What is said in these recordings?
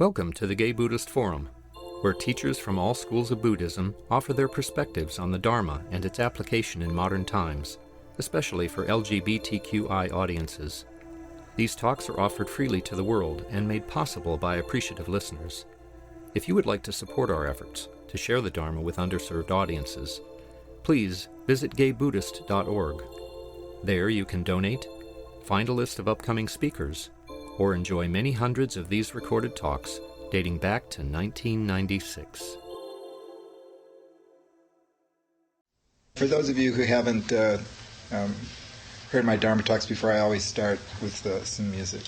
Welcome to the Gay Buddhist Forum, where teachers from all schools of Buddhism offer their perspectives on the Dharma and its application in modern times, especially for LGBTQI audiences. These talks are offered freely to the world and made possible by appreciative listeners. If you would like to support our efforts to share the Dharma with underserved audiences, please visit gaybuddhist.org. There you can donate, find a list of upcoming speakers, or enjoy many hundreds of these recorded talks dating back to 1996. For those of you who haven't heard my Dharma talks before, I always start with some music.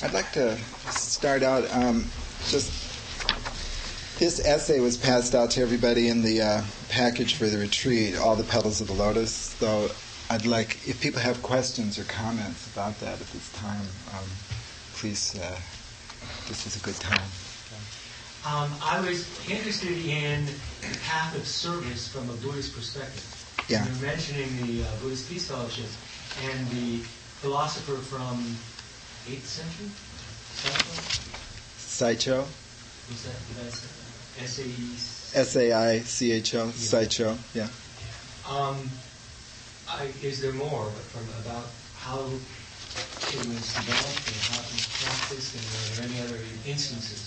I'd like to start out just... This essay was passed out to everybody in the package for the retreat, All the Petals of the Lotus. So I'd like, if people have questions or comments about that at this time, please, this is a good time. I was interested in the path of service from a Buddhist perspective. Yeah. You're mentioning the Buddhist Peace Fellowship and the philosopher from 8th century? Saicho? Was that, did I say that? S-A-I-C-H-O, Saicho, yeah. Is there more about how it was developed and how it was practiced, and are there any other instances?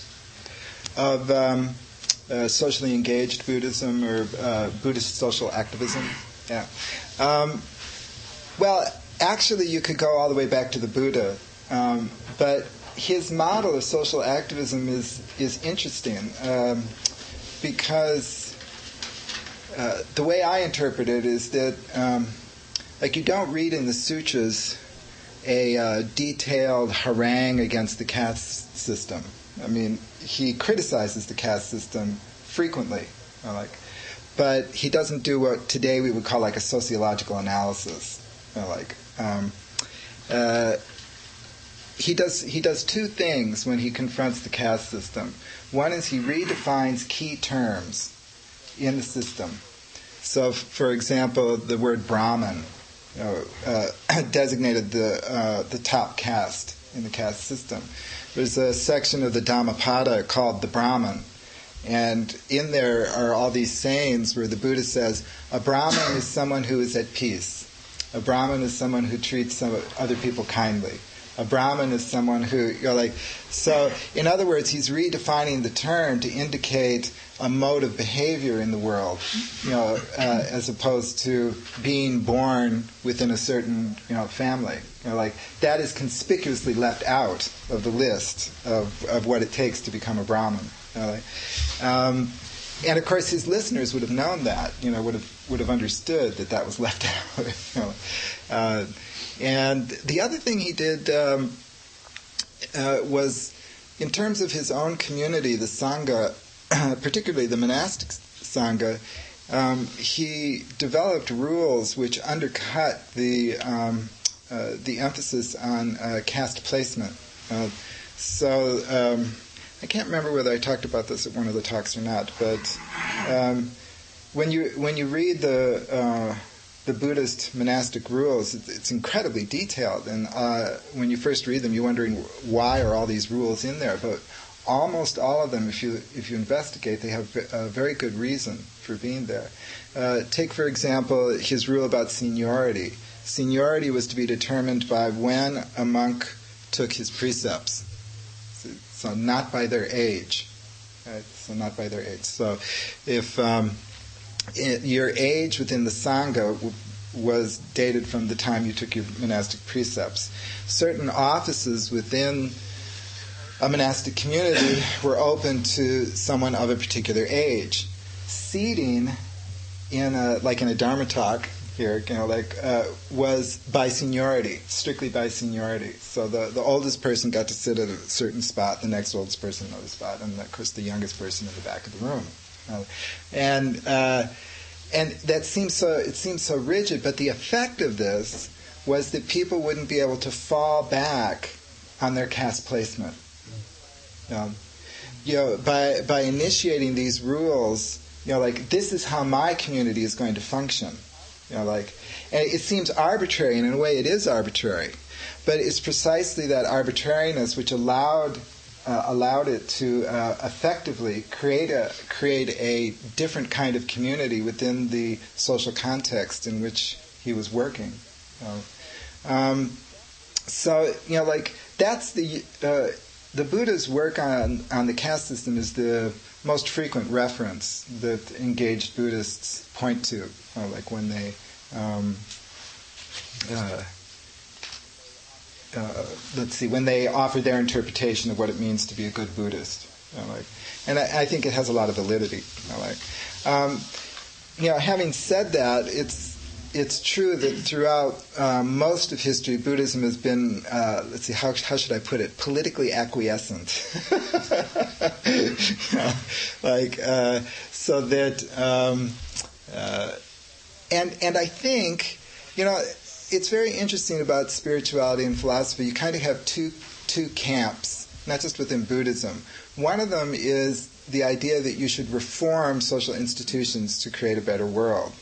Of socially engaged Buddhism or Buddhist social activism? Yeah. Well, actually, you could go all the way back to the Buddha, but his model of social activism is interesting because the way I interpret it is that, like, you don't read in the sutras a detailed harangue against the caste system. I mean, he criticizes the caste system frequently, but he doesn't do what today we would call like a sociological analysis. He does two things when he confronts the caste system. One is he redefines key terms in the system. So, for example, the word Brahmin designated the top caste in the caste system. There's a section of the Dhammapada called the Brahmin, and in there are all these sayings where the Buddha says, a Brahmin is someone who is at peace. A Brahmin is someone who treats other people kindly. A Brahmin is someone who, so in other words, he's redefining the term to indicate a mode of behavior in the world, as opposed to being born within a certain, family. That is conspicuously left out of the list of what it takes to become a Brahmin. And of course, his listeners would have known that, would have understood that was left out. And the other thing he did was, in terms of his own community, the Sangha, particularly the monastic Sangha, he developed rules which undercut the emphasis on caste placement. So I can't remember whether I talked about this at one of the talks or not, but when you read the Buddhist monastic rules, it's incredibly detailed, and when you first read them, you're wondering why are all these rules in there. But almost all of them, if you investigate, they have a very good reason for being there. Take, for example, his rule about seniority. Seniority was to be determined by when a monk took his precepts, so not by their age. Right? So not by their age. So if your age within the Sangha was dated from the time you took your monastic precepts. Certain offices within a monastic community were open to someone of a particular age. Seating in a Dharma talk here, was by seniority, strictly by seniority. So the oldest person got to sit at a certain spot, the next oldest person another spot, and of course the youngest person in the back of the room. And that seems so rigid, but the effect of this was that people wouldn't be able to fall back on their caste placement. By initiating these rules, this is how my community is going to function. And it seems arbitrary, and in a way it is arbitrary, but it's precisely that arbitrariness which allowed it to effectively create a different kind of community within the social context in which he was working. That's the Buddha's work on the caste system is the most frequent reference that engaged Buddhists point to, when they when they offer their interpretation of what it means to be a good Buddhist. And I think it has a lot of validity. Having said that, it's true that throughout most of history, Buddhism has been, let's see, how should I put it, politically acquiescent. So that, and I think, it's very interesting about spirituality and philosophy. You kind of have two camps, not just within Buddhism. One of them is the idea that you should reform social institutions to create a better world.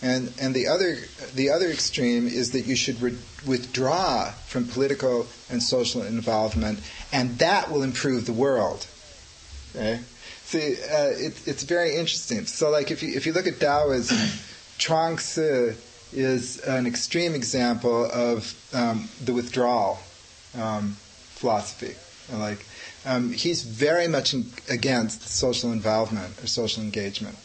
And the other extreme is that you should withdraw from political and social involvement, and that will improve the world. Okay? See, it's very interesting. So, like, if you look at Taoism, Chuang Tzu is an extreme example of the withdrawal philosophy. He's very much against social involvement or social engagement.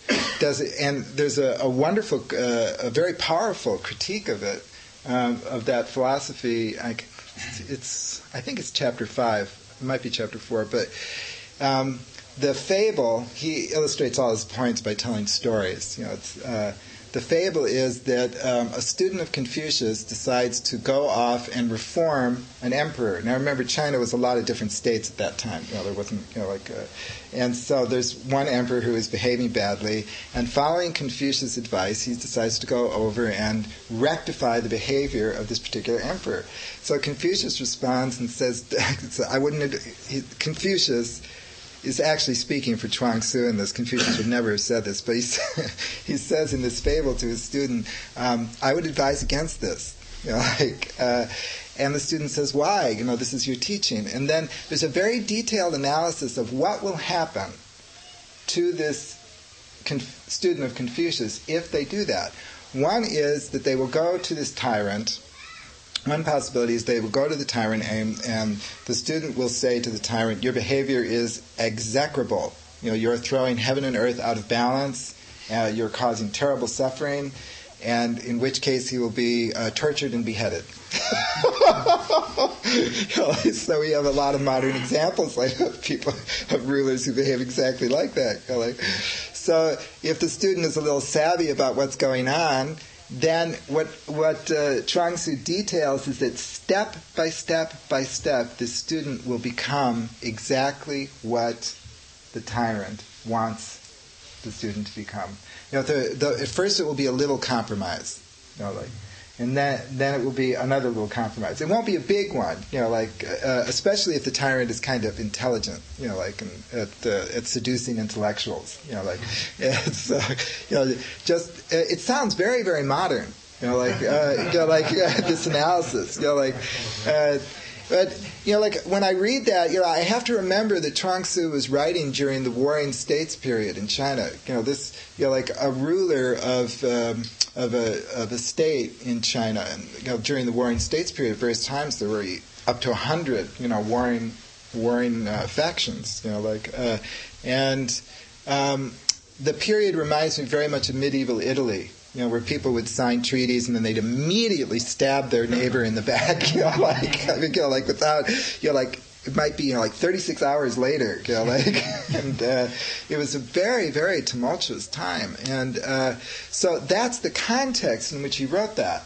And there's a wonderful, a very powerful critique of it, of that philosophy. I think it's chapter 5. It might be chapter 4, but the fable, he illustrates all his points by telling stories. The fable is that a student of Confucius decides to go off and reform an emperor. Now remember, China was a lot of different states at that time. There wasn't, and so there's one emperor who is behaving badly, and following Confucius' advice, he decides to go over and rectify the behavior of this particular emperor. So Confucius responds and says, Confucius is actually speaking for Chuang Tzu in this. Confucius would never have said this, but he says in this fable to his student, I would advise against this. And the student says, why? This is your teaching. And then there's a very detailed analysis of what will happen to this student of Confucius if they do that. One is that they will go to this tyrant. One possibility is they will go to the tyrant and the student will say to the tyrant, your behavior is execrable. You're throwing heaven and earth out of balance. You're causing terrible suffering. And in which case he will be tortured and beheaded. So we have a lot of modern examples of rulers who behave exactly like that. So if the student is a little savvy about what's going on, then what Chuang Tzu details is that step by step by step, the student will become exactly what the tyrant wants the student to become. At first it will be a little compromise, and then it will be another little compromise. It won't be a big one, especially if the tyrant is kind of intelligent, at seducing intellectuals, it sounds very, very modern, this analysis, but when I read that, I have to remember that Chuang Tzu was writing during the Warring States period in China. A ruler of a state in China, and during the Warring States period, at various times there were up to 100, warring factions. And the period reminds me very much of medieval Italy. Where people would sign treaties and then they'd immediately stab their neighbor in the back, without, it might be, 36 hours later, and it was a very, very tumultuous time. And so that's the context in which he wrote that,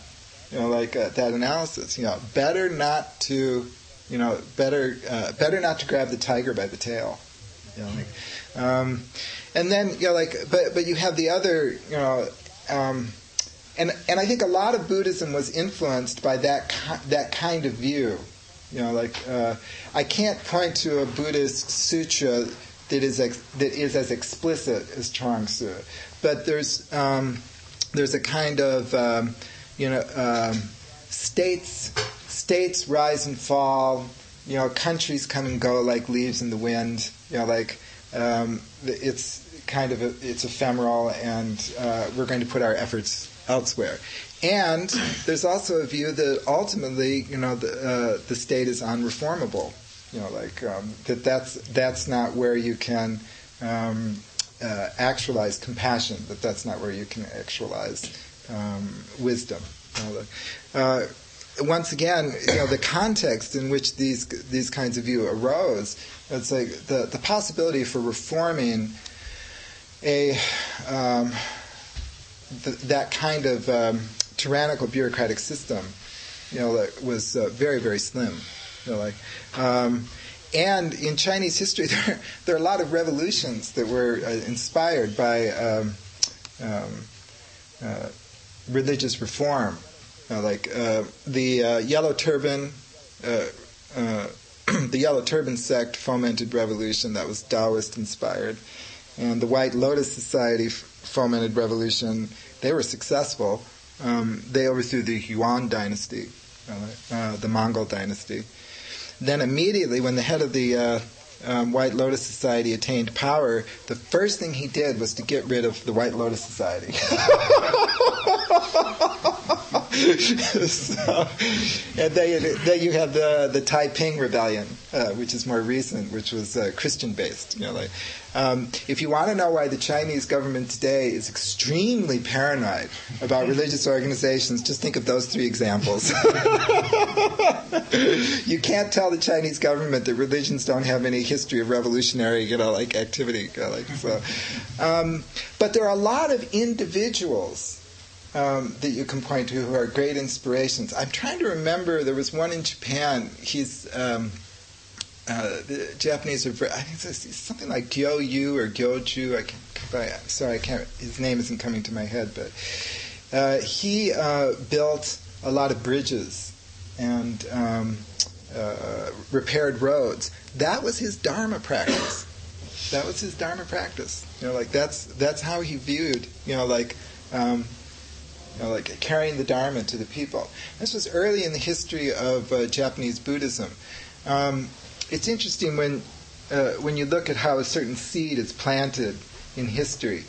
that analysis. Better not to grab the tiger by the tail. And then, but you have the other, and I think a lot of Buddhism was influenced by that kind of view. I can't point to a Buddhist sutra that is as explicit as Chuang Tzu, but there's a kind of states rise and fall. Countries come and go like leaves in the wind. It's kind of it's ephemeral, and we're going to put our efforts elsewhere. And there's also a view that ultimately, the state is unreformable. That's not where you can actualize compassion. That's not where you can actualize wisdom. Once again, the context in which these kinds of view arose, it's like the possibility for reforming that kind of tyrannical bureaucratic system, that was very, very slim. And in Chinese history, there are a lot of revolutions that were inspired by religious reform, the Yellow Turban. The Yellow Turban sect fomented revolution that was Taoist inspired, and the White Lotus Society fomented revolution. They were successful. They overthrew the Yuan dynasty, the Mongol dynasty. Then immediately, when the head of the White Lotus Society attained power, the first thing he did was to get rid of the White Lotus Society. And then you have the Taiping Rebellion, which is more recent, which was Christian-based. If you want to know why the Chinese government today is extremely paranoid about religious organizations, just think of those three examples. You can't tell the Chinese government that religions don't have any history of revolutionary, activity. But there are a lot of individuals that you can point to who are great inspirations. I'm trying to remember, there was one in Japan. He's the Japanese are I think it's something like Gyo-yu or Gyoju. I can't. His name isn't coming to my head, but he built a lot of bridges and repaired roads. That was his Dharma practice. That's how he viewed, carrying the Dharma to the people. This was early in the history of Japanese Buddhism. It's interesting when you look at how a certain seed is planted in history.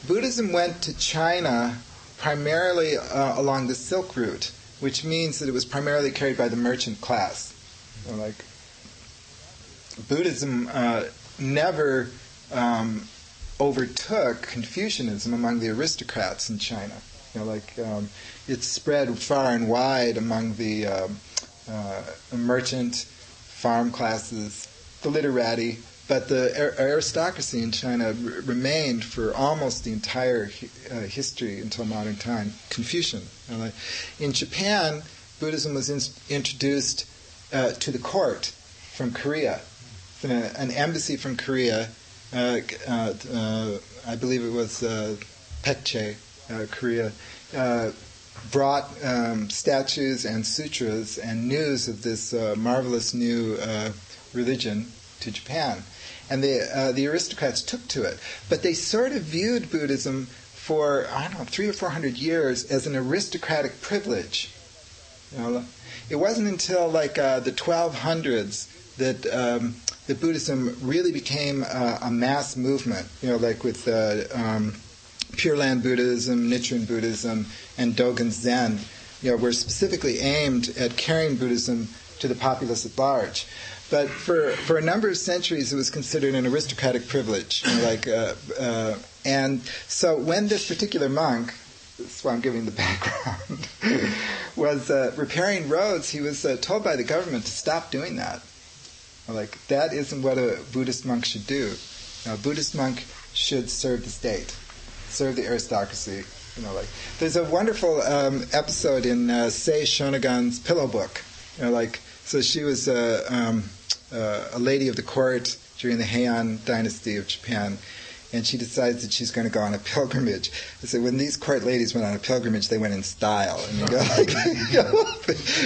Buddhism went to China primarily along the Silk Route, which means that it was primarily carried by the merchant class. Buddhism never overtook Confucianism among the aristocrats in China. It spread far and wide among the merchant, farm classes, the literati, but the aristocracy in China remained for almost the entire history until modern time Confucian. In Japan, Buddhism was introduced to the court from Korea. An embassy from Korea, I believe it was Paekche, Korea, brought statues and sutras and news of this marvelous new religion to Japan. And the aristocrats took to it. But they sort of viewed Buddhism for, 300 or 400 years as an aristocratic privilege. It wasn't until the 1200s that Buddhism really became a mass movement, with Pure Land Buddhism, Nichiren Buddhism, and Dogen Zen, were specifically aimed at carrying Buddhism to the populace at large. But for a number of centuries, it was considered an aristocratic privilege. And so when this particular monk, that's why I'm giving the background, was repairing roads, he was told by the government to stop doing that. That isn't what a Buddhist monk should do. A Buddhist monk should serve the state, serve the aristocracy. There's a wonderful episode in Sei Shonagon's Pillow Book. So she was a lady of the court during the Heian dynasty of Japan, and she decides that she's going to go on a pilgrimage. I said, when these court ladies went on a pilgrimage, they went in style. And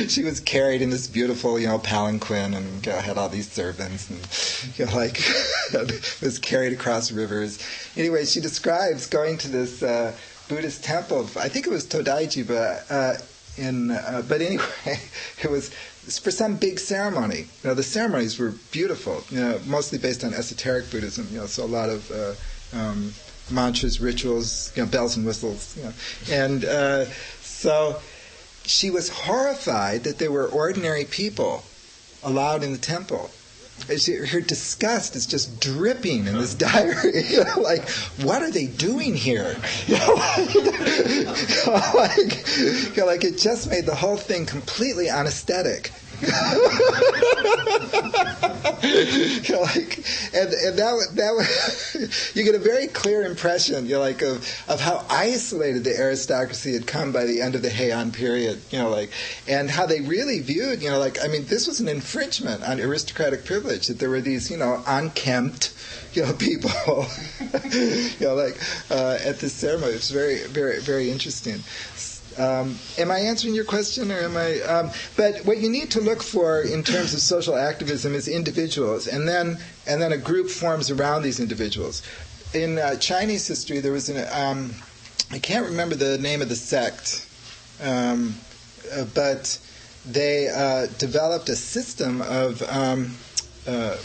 she was carried in this beautiful, palanquin, and had all these servants, and was carried across rivers. Anyway, she describes going to this Buddhist temple. I think it was Todaiji, but anyway, it was for some big ceremony. The ceremonies were beautiful, mostly based on esoteric Buddhism. So a lot of mantras, rituals, bells and whistles. And so she was horrified that there were ordinary people allowed in the temple. her disgust is just dripping in this diary. You know, like, what are they doing here? You know, like it just made the whole thing completely unaesthetic. You know, like, and that you get a very clear impression, you know, like of how isolated the aristocracy had come by the end of the Heian period, you know, like, and how they really viewed, you know, like, I mean, this was an infringement on aristocratic privilege, that there were these, you know, unkempt, you know, people, you know, like at this ceremony. It's very, very, very interesting. Am I answering your question, or am I? But what you need to look for in terms of social activism is individuals, and then a group forms around these individuals. In Chinese history, there was I can't remember the name of the sect, but they developed a system of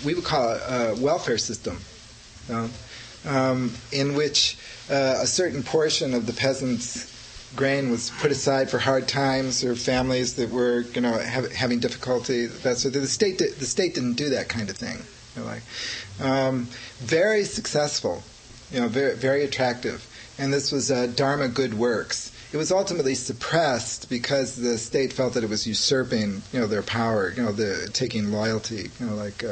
we would call it a welfare system, in which a certain portion of the peasants' grain was put aside for hard times or families that were, you know, having difficulty. That's so the state didn't do that kind of thing. You know, like, very successful, you know, very, very attractive. And this was Dharma Good Works. It was ultimately suppressed because the state felt that it was usurping, you know, their power, you know, taking loyalty, you know, like.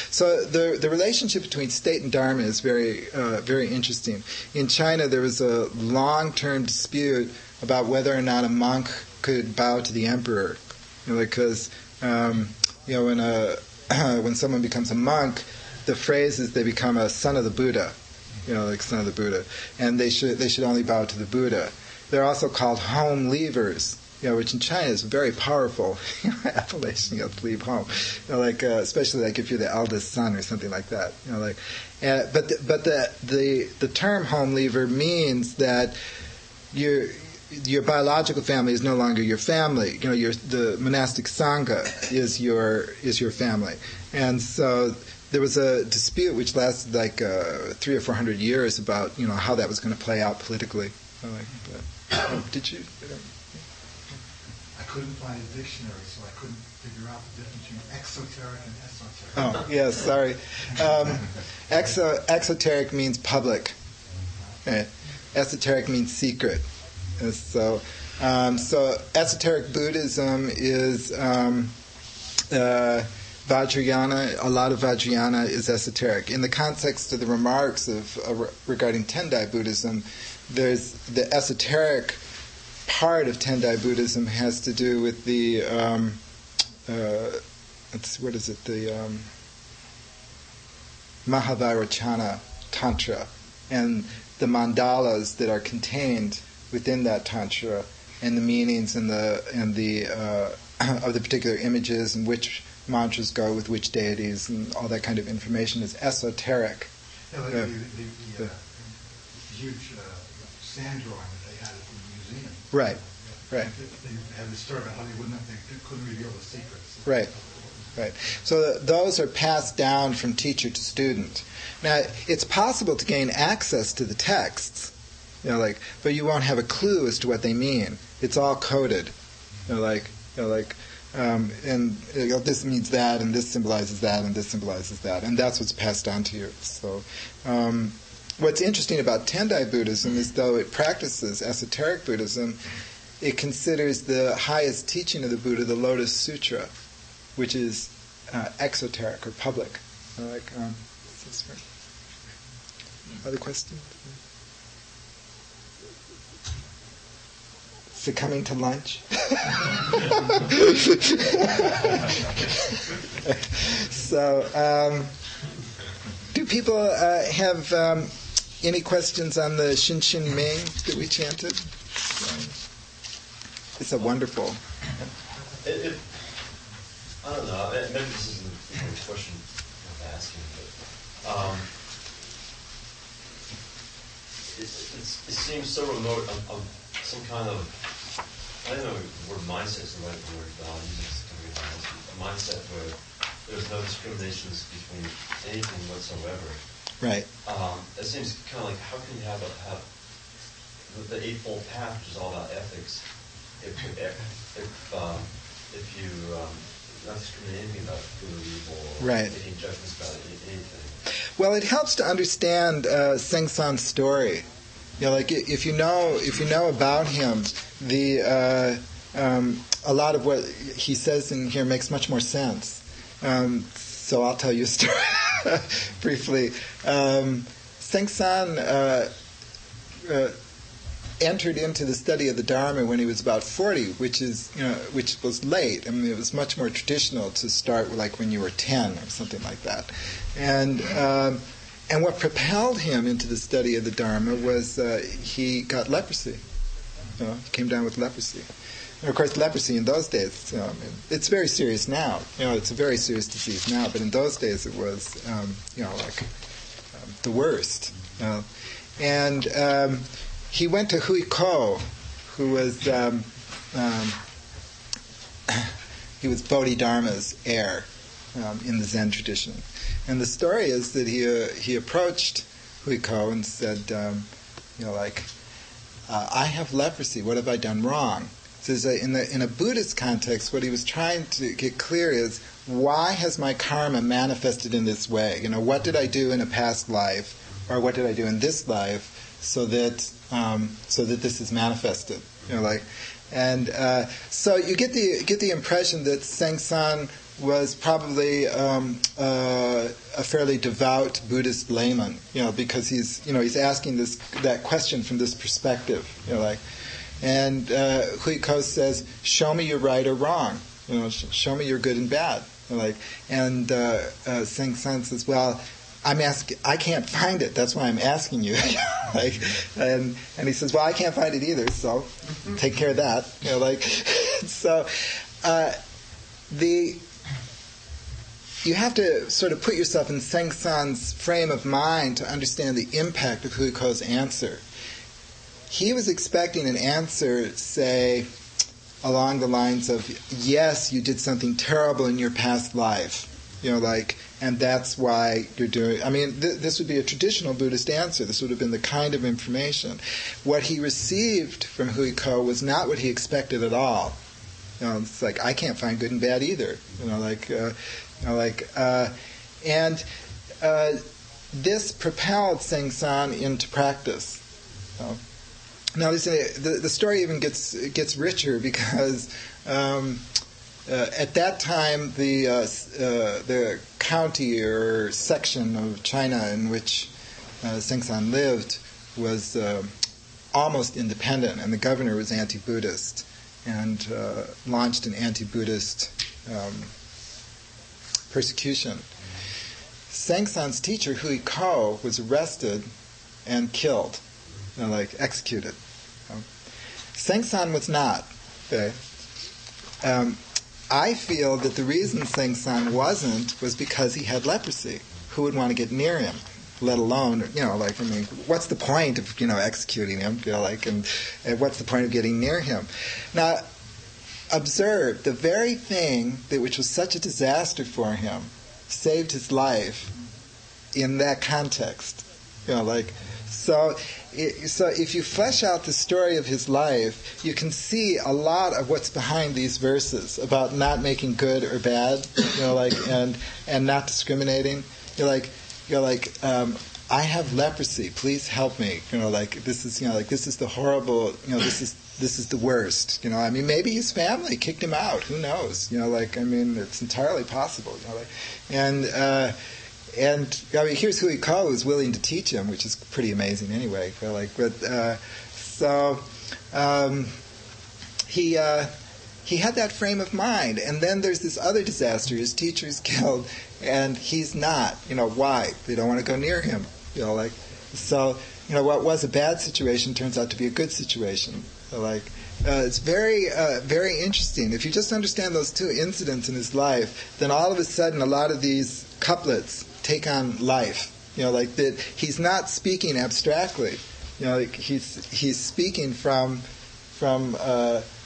So the relationship between state and Dharma is very, very interesting. In China, there was a long-term dispute about whether or not a monk could bow to the emperor, you know, because you know, when someone becomes a monk, the phrase is they become a son of the Buddha, you know, like son of the Buddha, and they should only bow to the Buddha. They're also called home leavers, you know, which in China is a very powerful appellation, you know, to leave home, you know, like especially like if you're the eldest son or something like that, you know, like. But the term home leaver means that your biological family is no longer your family. You know, the monastic sangha is your family, and so there was a dispute which lasted like 300 or 400 years about, you know, how that was going to play out politically. Did you? I couldn't find a dictionary, so I couldn't figure out the difference between exoteric and esoteric. Oh, yes, sorry. Exoteric means public. Esoteric means secret. So esoteric Buddhism is Vajrayana. A lot of Vajrayana is esoteric. In the context of the remarks regarding Tendai Buddhism, there's the esoteric part of Tendai Buddhism has to do with the the Mahavajrayana Tantra and the mandalas that are contained within that tantra, and the meanings and the of the particular images and which mantras go with which deities and all that kind of information is esoteric. Yeah, the huge sand drawing that they had at the museum. Right, right. They had this story about how they couldn't reveal the secrets. Right. Right. So those are passed down from teacher to student. Now, it's possible to gain access to the texts, you know, like, but you won't have a clue as to what they mean. It's all coded, you know, like, and you know, this means that, and this symbolizes that, and this symbolizes that, and that's what's passed down to you. So, what's interesting about Tendai Buddhism is, though it practices esoteric Buddhism, it considers the highest teaching of the Buddha, the Lotus Sutra, which is exoteric or public. Like, other questions? Succumbing to lunch? So, do people have any questions on the Shin Shin Ming that we chanted? It's a wonderful. I don't know. Maybe this isn't a question I'm asking, but it seems so remote of some kind of, I don't know if the word mindset is the right word, but I'll use it to a mindset where there's no discriminations between anything whatsoever. Right. It seems kind of like, how can you have the Eightfold Path, which is all about ethics, if you not discriminating anything about good or evil, or Right. making judgments about anything. Well, it helps to understand Seng San's story. You know, like if you know about him, a lot of what he says in here makes much more sense. So I'll tell you a story briefly. Seng San entered into the study of the Dharma when he was about 40, which was late. I mean, it was much more traditional to start like when you were 10 or something like that. And what propelled him into the study of the Dharma was he got leprosy. He came down with leprosy. And of course, leprosy in those days, it's very serious now. It's a very serious disease now, but in those days it was, the worst. And he went to Hui Ko, who was he was Bodhidharma's heir in the Zen tradition. And the story is that he approached Hui Ko and said, I have leprosy. What have I done wrong? So in a Buddhist context, what he was trying to get clear is, why has my karma manifested in this way? What did I do in a past life, or what did I do in this life, so that this is manifested? So you get the impression that Seng San was probably a fairly devout Buddhist layman, because he's asking that question from this perspective, And Hui Ko says, "Show me you're right or wrong. Show me you're good and bad." And Seng San says, "Well, I can't find it. That's why I'm asking you." And he says, "Well, I can't find it either. So take care of that." So you have to sort of put yourself in Seng San's frame of mind to understand the impact of Hui Ko's answer. He was expecting an answer, say, along the lines of, yes, you did something terrible in your past life, and that's why you're doing. I mean, this would be a traditional Buddhist answer. This would have been the kind of information. What he received from Hui Ko was not what he expected at all. It's like, I can't find good and bad either. This propelled Seng San into practice. Now, the story even gets richer, because at that time the county or section of China in which Seng San lived was almost independent, and the governor was anti-Buddhist and launched an anti-Buddhist persecution. Seng San's teacher, Hui Ko, was arrested and killed. Executed. Seng San was not. Okay? I feel that the reason Seng San wasn't was because he had leprosy. Who would want to get near him? Let alone, what's the point of, executing him? And what's the point of getting near him? Now, observe, the very thing which was such a disaster for him saved his life in that context. So if you flesh out the story of his life, you can see a lot of what's behind these verses about not making good or bad, and not discriminating. I have leprosy. Please help me. This is the horrible. This is the worst. Maybe his family kicked him out. Who knows? It's entirely possible. And here's Hui Ko, who's willing to teach him, which is pretty amazing anyway. He had that frame of mind. And then there's this other disaster. His teacher's killed, and he's not. Why? They don't want to go near him. What was a bad situation turns out to be a good situation. It's very, very interesting. If you just understand those two incidents in his life, then all of a sudden a lot of these couplets take on life. That he's not speaking abstractly. He's speaking from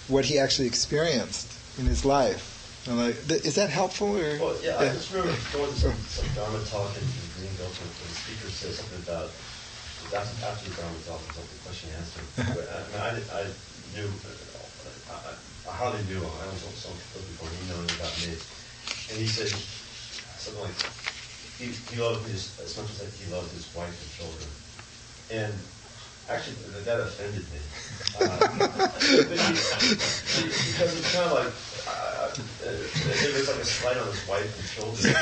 what he actually experienced in his life. Is that helpful? Or? Well, yeah, I just remember going to some Dharma talk in Greenville, and the speaker said something about, after the Dharma talk, it was like the question and answer. I knew, I hardly knew him. I was on some people before he knew about me. and he said something like, he loved me as much as he loved his wife and children. And actually, that offended me. Because it's kind of like, it was like a slight on his wife and children.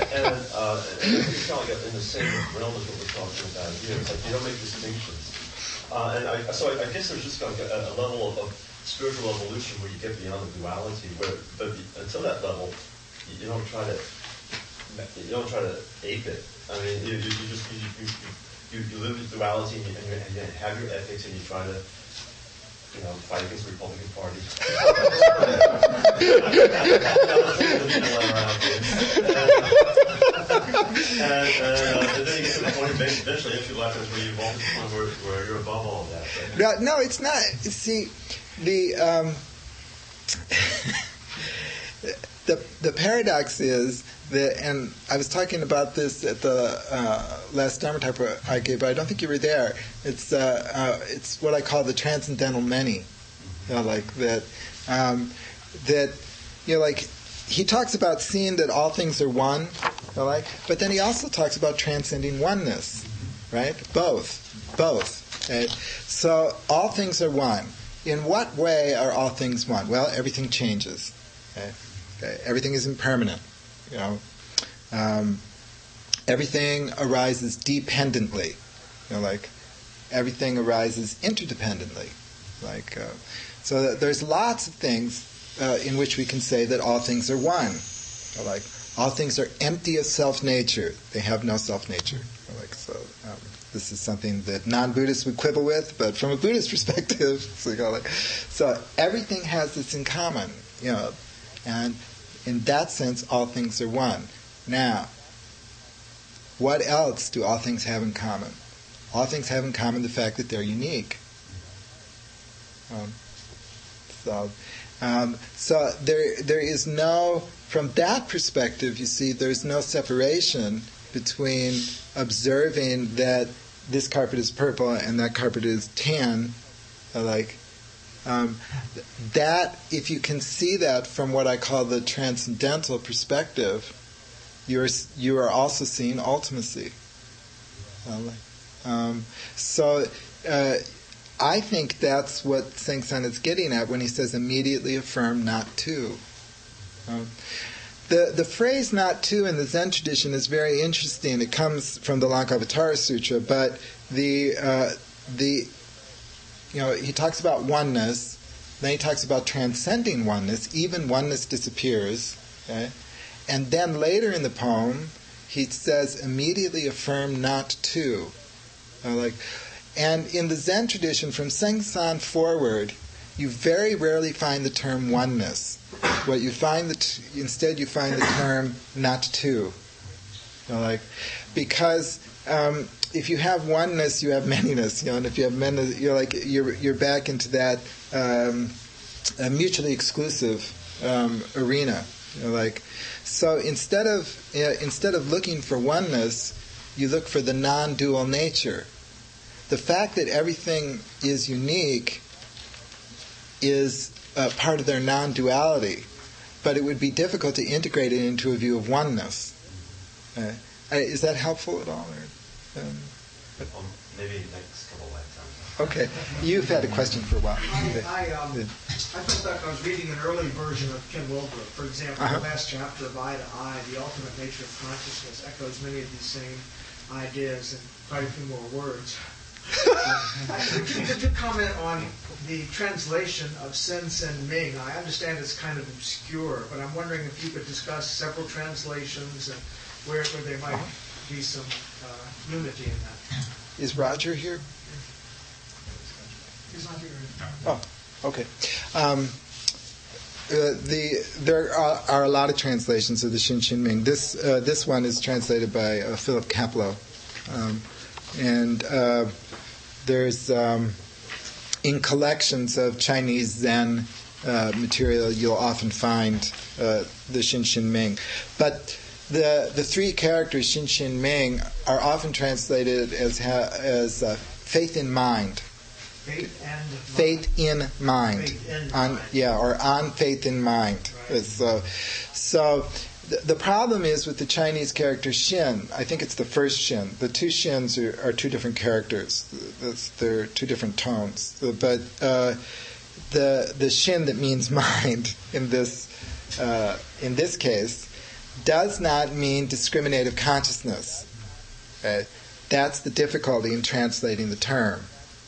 And it's kind of like in the same realm as what we're talking about here. It's like you don't make distinctions. So I guess there's just like a level of spiritual evolution where you get beyond the duality. But until that level, you don't try to ape it. I mean, you live in duality and you have your ethics and you try to, fight against the Republican Party. And then you get to the point, eventually, if you laugh, that's where you evolve to the point where you're above all of that. Right? No, it's not. See, the paradox is that, and I was talking about this at the last Dharma talk I gave, but I don't think you were there. It's what I call the transcendental many, like that. Like he talks about seeing that all things are one, but then he also talks about transcending oneness, right? Both. Right? So all things are one. In what way are all things one? Well, everything changes. Okay? Everything is impermanent. Everything arises dependently. Like everything arises interdependently. So there's lots of things in which we can say that all things are one. Like all things are empty of self-nature. They have no self-nature. This is something that non-Buddhists would quibble with, but from a Buddhist perspective, so everything has this in common. And in that sense, all things are one. Now, what else do all things have in common? All things have in common the fact that they're unique. So there is no, from that perspective, you see, there's no separation between observing that this carpet is purple and that carpet is tan, that, if you can see that from what I call the transcendental perspective, you are also seeing ultimacy. I think that's what Sengsan is getting at when he says immediately affirm not to. The phrase not to in the Zen tradition is very interesting. It comes from the Lankavatara Sutra, but he talks about oneness, then he talks about transcending oneness, even oneness disappears, okay? And then later in the poem, he says, immediately affirm not to. And in the Zen tradition, from Sengsan forward, you very rarely find the term oneness. What you find, instead you find the term not to. Because if you have oneness, you have manyness, and if you have manyness, you're back into that mutually exclusive arena. So instead of looking for oneness, you look for the non-dual nature. The fact that everything is unique is part of their non-duality, but it would be difficult to integrate it into a view of oneness. Is that helpful at all? Maybe next couple lifetimes. Okay, you've had a question for a while. I felt like I was reading an early version of Ken Wilber. For example, the last chapter of Eye to Eye, the ultimate nature of consciousness, echoes many of these same ideas in quite a few more words. Could you comment on the translation of Sen Sen Ming? I understand it's kind of obscure, but I'm wondering if you could discuss several translations and where there might be some unity in that. Is Roger here? He's not here. Oh, okay. There are a lot of translations of the Shinshin Ming. This one is translated by Philip Kaplow. And there's, in collections of Chinese Zen material, you'll often find the Shinshin Ming. But the three characters, Shinshin Ming, are often translated as faith in mind. Faith in mind. Faith in mind. Or on faith in mind. Right. So the problem is with the Chinese character Shin. I think it's the first Shin. The two Shins are two different characters. They're two different tones. But the Shin that means mind in this case does not mean discriminative consciousness. Okay? That's the difficulty in translating the term.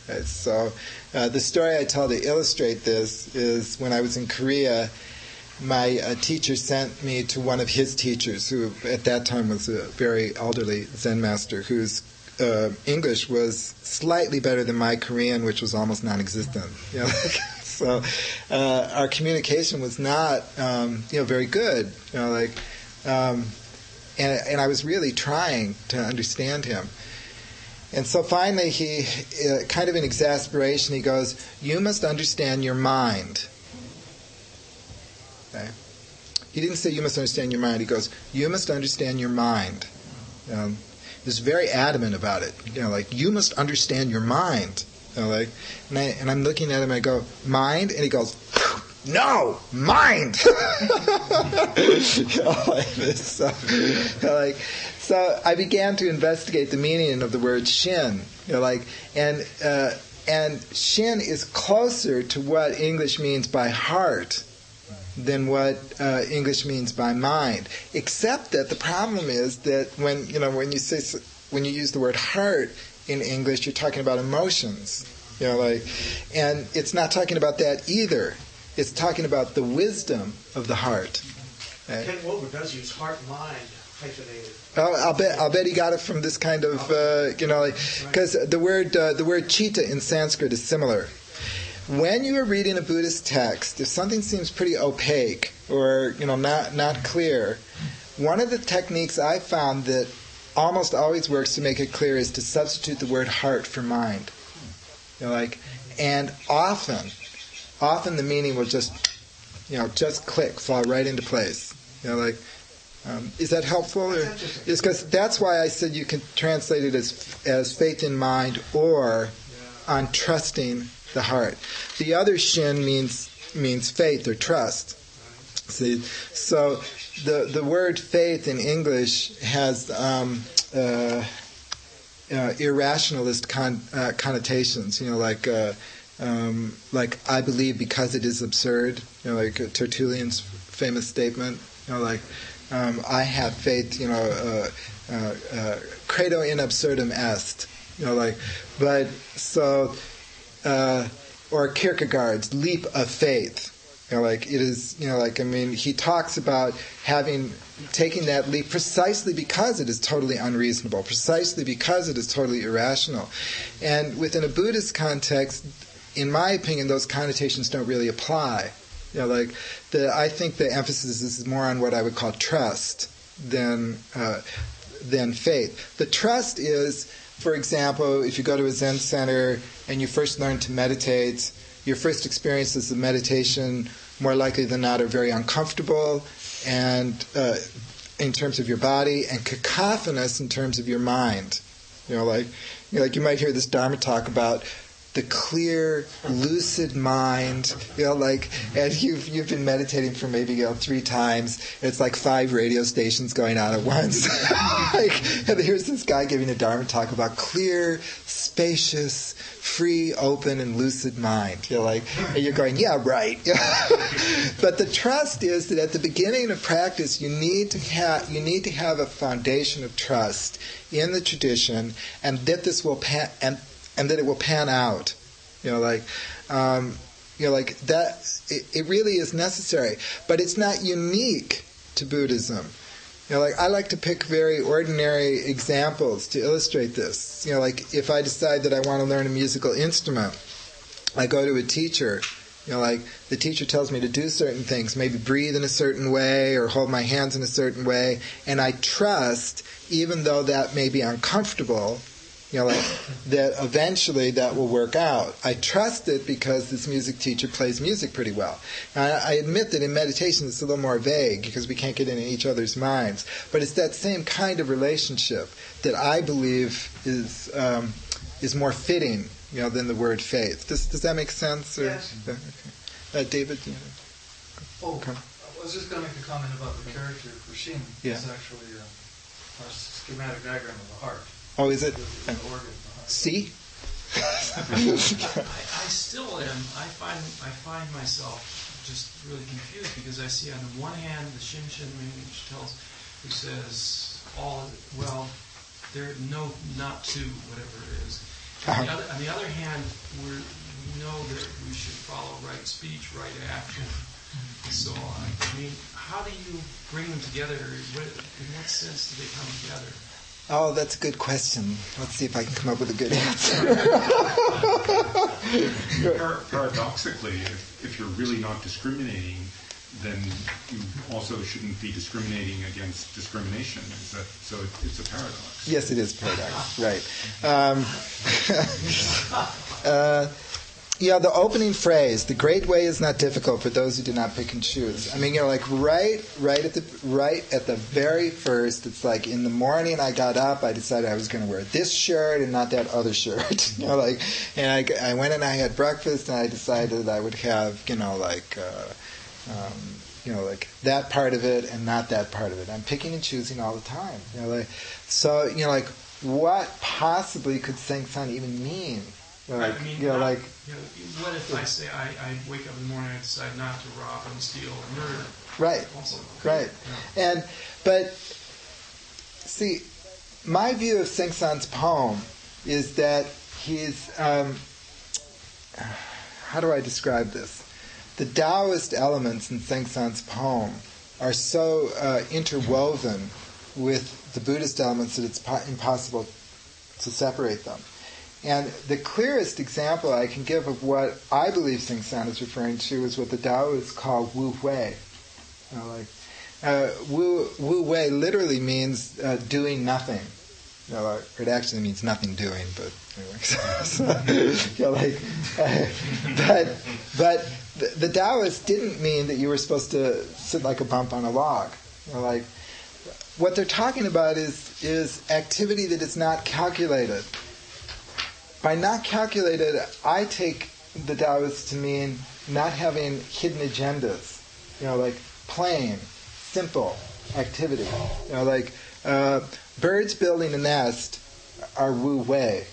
Okay? So the story I tell to illustrate this is when I was in Korea, my teacher sent me to one of his teachers, who at that time was a very elderly Zen master, whose English was slightly better than my Korean, which was almost non-existent. So our communication was not, very good. And I was really trying to understand him. And so finally, he, kind of in exasperation, he goes, "You must understand your mind." Okay. He didn't say you must understand your mind. He goes, "You must understand your mind." He's very adamant about it. You must understand your mind. And I'm looking at him. I go, "Mind?" And he goes, "No, mind." So I began to investigate the meaning of the word Shin. And Shin is closer to what English means by heart than what English means by mind. Except that the problem is that when you use the word heart in English, you're talking about emotions. And it's not talking about that either. It's talking about the wisdom of the heart. Ken Wilber does use heart-mind hyphenated. I'll bet he got it from this kind of because the word chitta in Sanskrit is similar. When you are reading a Buddhist text, if something seems pretty opaque or not clear, one of the techniques I found that almost always works to make it clear is to substitute the word heart for mind. And often the meaning will just click, fall right into place. Is that helpful? It's because that's why I said you can translate it as faith in mind or on trusting the heart. The other Shin means faith or trust. See, so the word faith in English has irrationalist connotations. Like I believe because it is absurd. Like Tertullian's famous statement. I have faith. Credo in absurdum est. Or Kierkegaard's leap of faith. He talks about taking that leap precisely because it is totally unreasonable, precisely because it is totally irrational. And within a Buddhist context, in my opinion, those connotations don't really apply. I think the emphasis is more on what I would call trust than faith. The trust is, for example, if you go to a Zen center and you first learn to meditate, your first experiences of meditation, more likely than not, are very uncomfortable and in terms of your body, and cacophonous in terms of your mind. You might hear this Dharma talk about the clear, lucid mind, and you've been meditating for maybe 3 times, and it's like 5 radio stations going on at once. And here's this guy giving a Dharma talk about clear, spacious, free, open, and lucid mind. And you're going, yeah, right. But the trust is that at the beginning of practice, you need to have a foundation of trust in the tradition, and that this will and that it will pan out, that it really is necessary, but it's not unique to Buddhism. I like to pick very ordinary examples to illustrate this. If I decide that I want to learn a musical instrument, I go to a teacher. The teacher tells me to do certain things, maybe breathe in a certain way or hold my hands in a certain way, and I trust, even though that may be uncomfortable, that eventually that will work out. I trust it because this music teacher plays music pretty well. Now, I admit that in meditation it's a little more vague because we can't get into each other's minds. But it's that same kind of relationship that I believe is more fitting, than the word faith. Does that make sense? Yes. Okay. David? Okay. I was just going to make a comment about the character for Shin. Yeah. It's actually a schematic diagram of the heart. Oh, is it? The organ of the heart. See? I still am. I find myself just really confused because I see on the one hand the Shin who says there not to whatever it is. On the other hand, we know that we should follow right speech, right action, and so on. I mean, how do you bring them together? In what sense do they come together? Oh, that's a good question. Let's see if I can come up with a good answer. Paradoxically, if you're really not discriminating, then you also shouldn't be discriminating against discrimination. So it's a paradox. Yes, it is a paradox, right. The opening phrase, "The great way is not difficult for those who do not pick and choose." I mean, like right at the very first, it's like in the morning I got up, I decided I was going to wear this shirt and not that other shirt. And I went and I had breakfast and I decided I would have, that part of it and not that part of it. I'm picking and choosing all the time. What possibly could Sengsan even mean? What if I say I wake up in the morning and I decide not to rob and steal and murder? Right, also, right. Yeah. But see, my view of Sengsan's poem is that he's, how do I describe this? The Taoist elements in Sengsan's poem are so interwoven with the Buddhist elements that it's impossible to separate them. And the clearest example I can give of what I believe Sengsan is referring to is what the Taoists call Wu Hui. Wu Wei literally means doing nothing. It actually means nothing doing, but anyway. But the Taoists didn't mean that you were supposed to sit like a bump on a log. What they're talking about is activity that is not calculated. By not calculated, I take the Taoists to mean not having hidden agendas. Plain, simple activity. Birds building a nest are Wu Wei.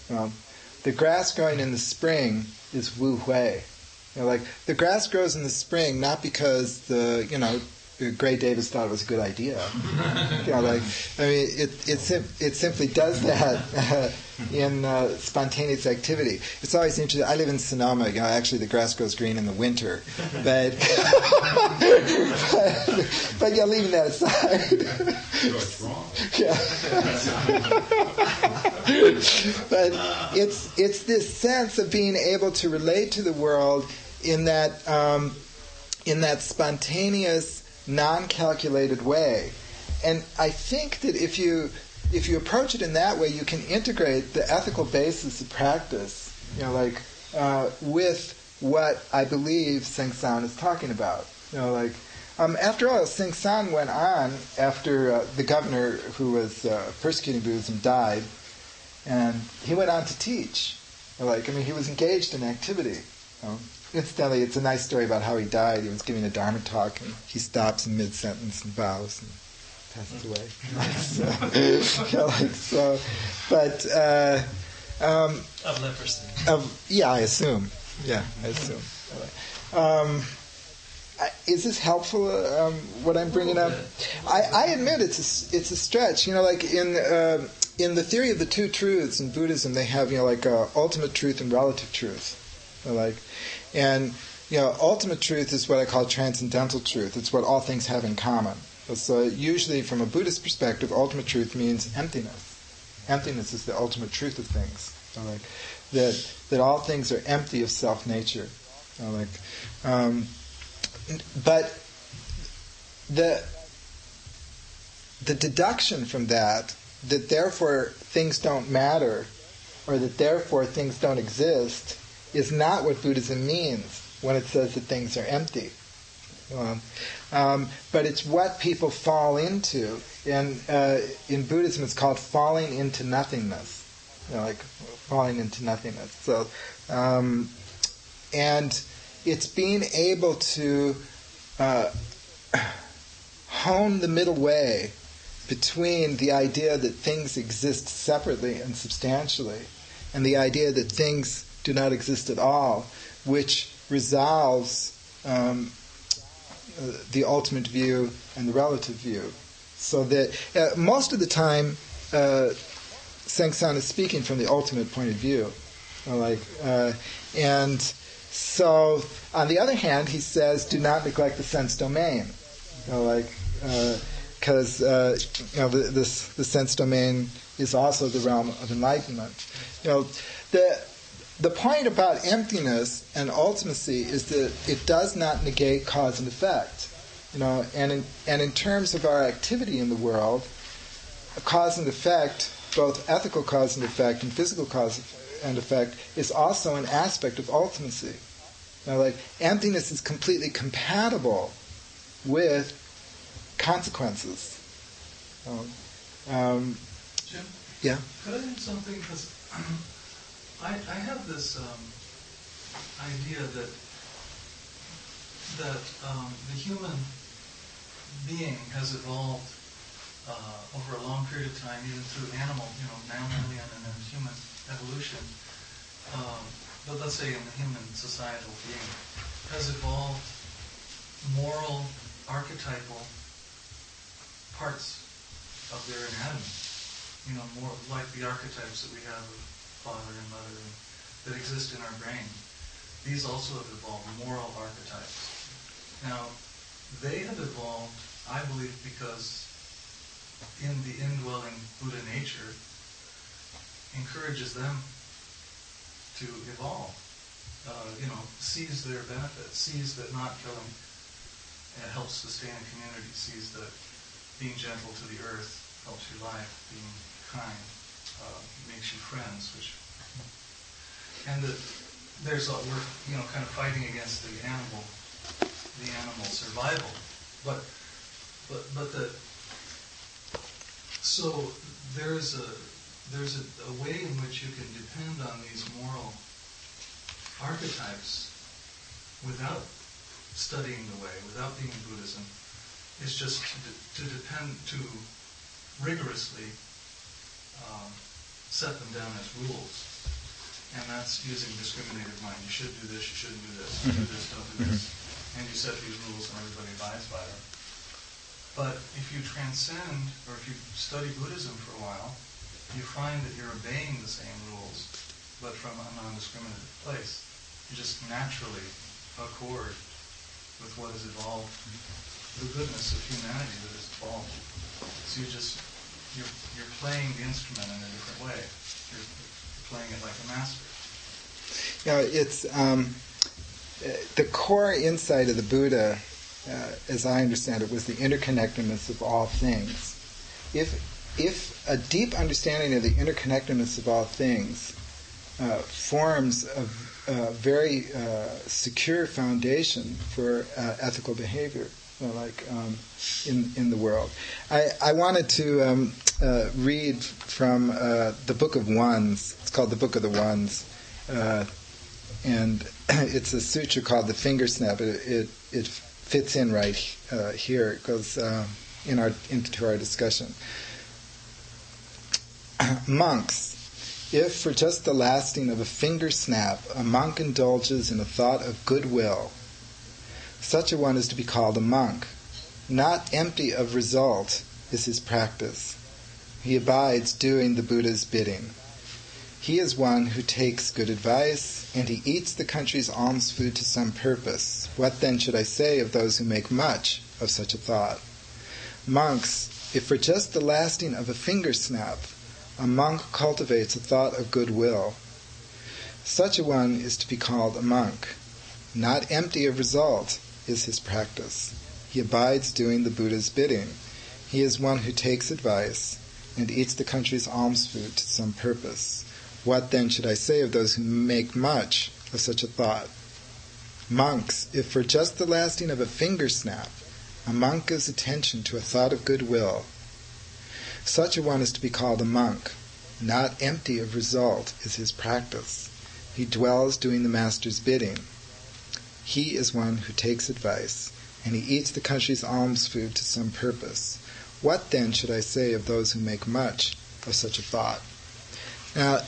The grass growing in the spring is Wu Hui. The grass grows in the spring not because Gray Davis thought it was a good idea. It simply does that in spontaneous activity. It's always interesting. I live in Sonoma. Actually, the grass goes green in the winter, but leaving that aside. It's wrong. Yeah. But it's this sense of being able to relate to the world in that spontaneous, non-calculated way. And I think that if you approach it in that way, you can integrate the ethical basis of practice, with what I believe Sengsan is talking about. After all, Sengsan went on after the governor who was persecuting Buddhism died, and he went on to teach. He was engaged in activity. Incidentally, it's a nice story about how he died. He was giving a Dharma talk, and he stops in mid-sentence and bows and passes away. Of leprosy. I assume. Yeah, I assume. Is this helpful? What I'm bringing up? I admit it's a stretch. In the theory of the two truths in Buddhism, they have ultimate truth and relative truth. Ultimate truth is what I call transcendental truth. It's what all things have in common. So usually from a Buddhist perspective, ultimate truth means emptiness. Emptiness is the ultimate truth of things. That all things are empty of self-nature. But the deduction from that therefore things don't matter, or that therefore things don't exist, is not what Buddhism means when it says that things are empty. But it's what people fall into. And in Buddhism it's called falling into nothingness. Falling into nothingness. So, and it's being able to hone the middle way between the idea that things exist separately and substantially and the idea that things do not exist at all, which resolves the ultimate view and the relative view. So that most of the time, Sengsan is speaking from the ultimate point of view. And so, on the other hand, he says, do not neglect the sense domain. Because the sense domain is also the realm of enlightenment. The point about emptiness and ultimacy is that it does not negate cause and effect. And in terms of our activity in the world, cause and effect, both ethical cause and effect and physical cause and effect, is also an aspect of ultimacy. Emptiness is completely compatible with consequences. Jim? Yeah? Could I add something? Because I have this idea that the human being has evolved over a long period of time, even through mammalian and then human evolution. But let's say in the human societal being, has evolved moral, archetypal parts of their anatomy. More like the archetypes that we have of father and mother that exist in our brain. These also have evolved moral archetypes. Now, they have evolved, I believe, because in the indwelling Buddha nature encourages them to evolve. Sees their benefits, sees that not killing helps sustain a community, sees that being gentle to the earth helps your life, being kind makes you friends, and that we're kind of fighting against the animal survival, so there's a way in which you can depend on these moral archetypes without studying the way, without being in Buddhism. It's just to rigorously set them down as rules. And that's using discriminative mind. You should do this, you shouldn't do this, do this, don't do this. And you set these rules and everybody abides by them. But if you transcend, or if you study Buddhism for a while, you find that you're obeying the same rules, but from a non-discriminative place. You just naturally accord with what has evolved, the goodness of humanity that has evolved. So you're playing the instrument in a different way. You're playing it like a master. It's the core insight of the Buddha, as I understand it, was the interconnectedness of all things. If a deep understanding of the interconnectedness of all things forms a very secure foundation for ethical behavior, in the world. I wanted to read from the Book of Ones. It's called the Book of the Ones, and it's a sutra called the Finger Snap. It fits in right here. It goes into our discussion. Monks, if for just the lasting of a finger snap a monk indulges in a thought of goodwill, such a one is to be called a monk. Not empty of result is his practice. He abides doing the Buddha's bidding. He is one who takes good advice, and he eats the country's alms food to some purpose. What then should I say of those who make much of such a thought? Monks, if for just the lasting of a finger snap a monk cultivates a thought of goodwill, such a one is to be called a monk. Not empty of result is his practice. He abides doing the Buddha's bidding. He is one who takes advice and eats the country's alms food to some purpose. What then should I say of those who make much of such a thought? Monks, if for just the lasting of a finger snap a monk gives attention to a thought of goodwill, such a one is to be called a monk. Not empty of result is his practice. He dwells doing the master's bidding. He is one who takes advice and he eats the country's alms food to some purpose. What then should I say of those who make much of such a thought? Now,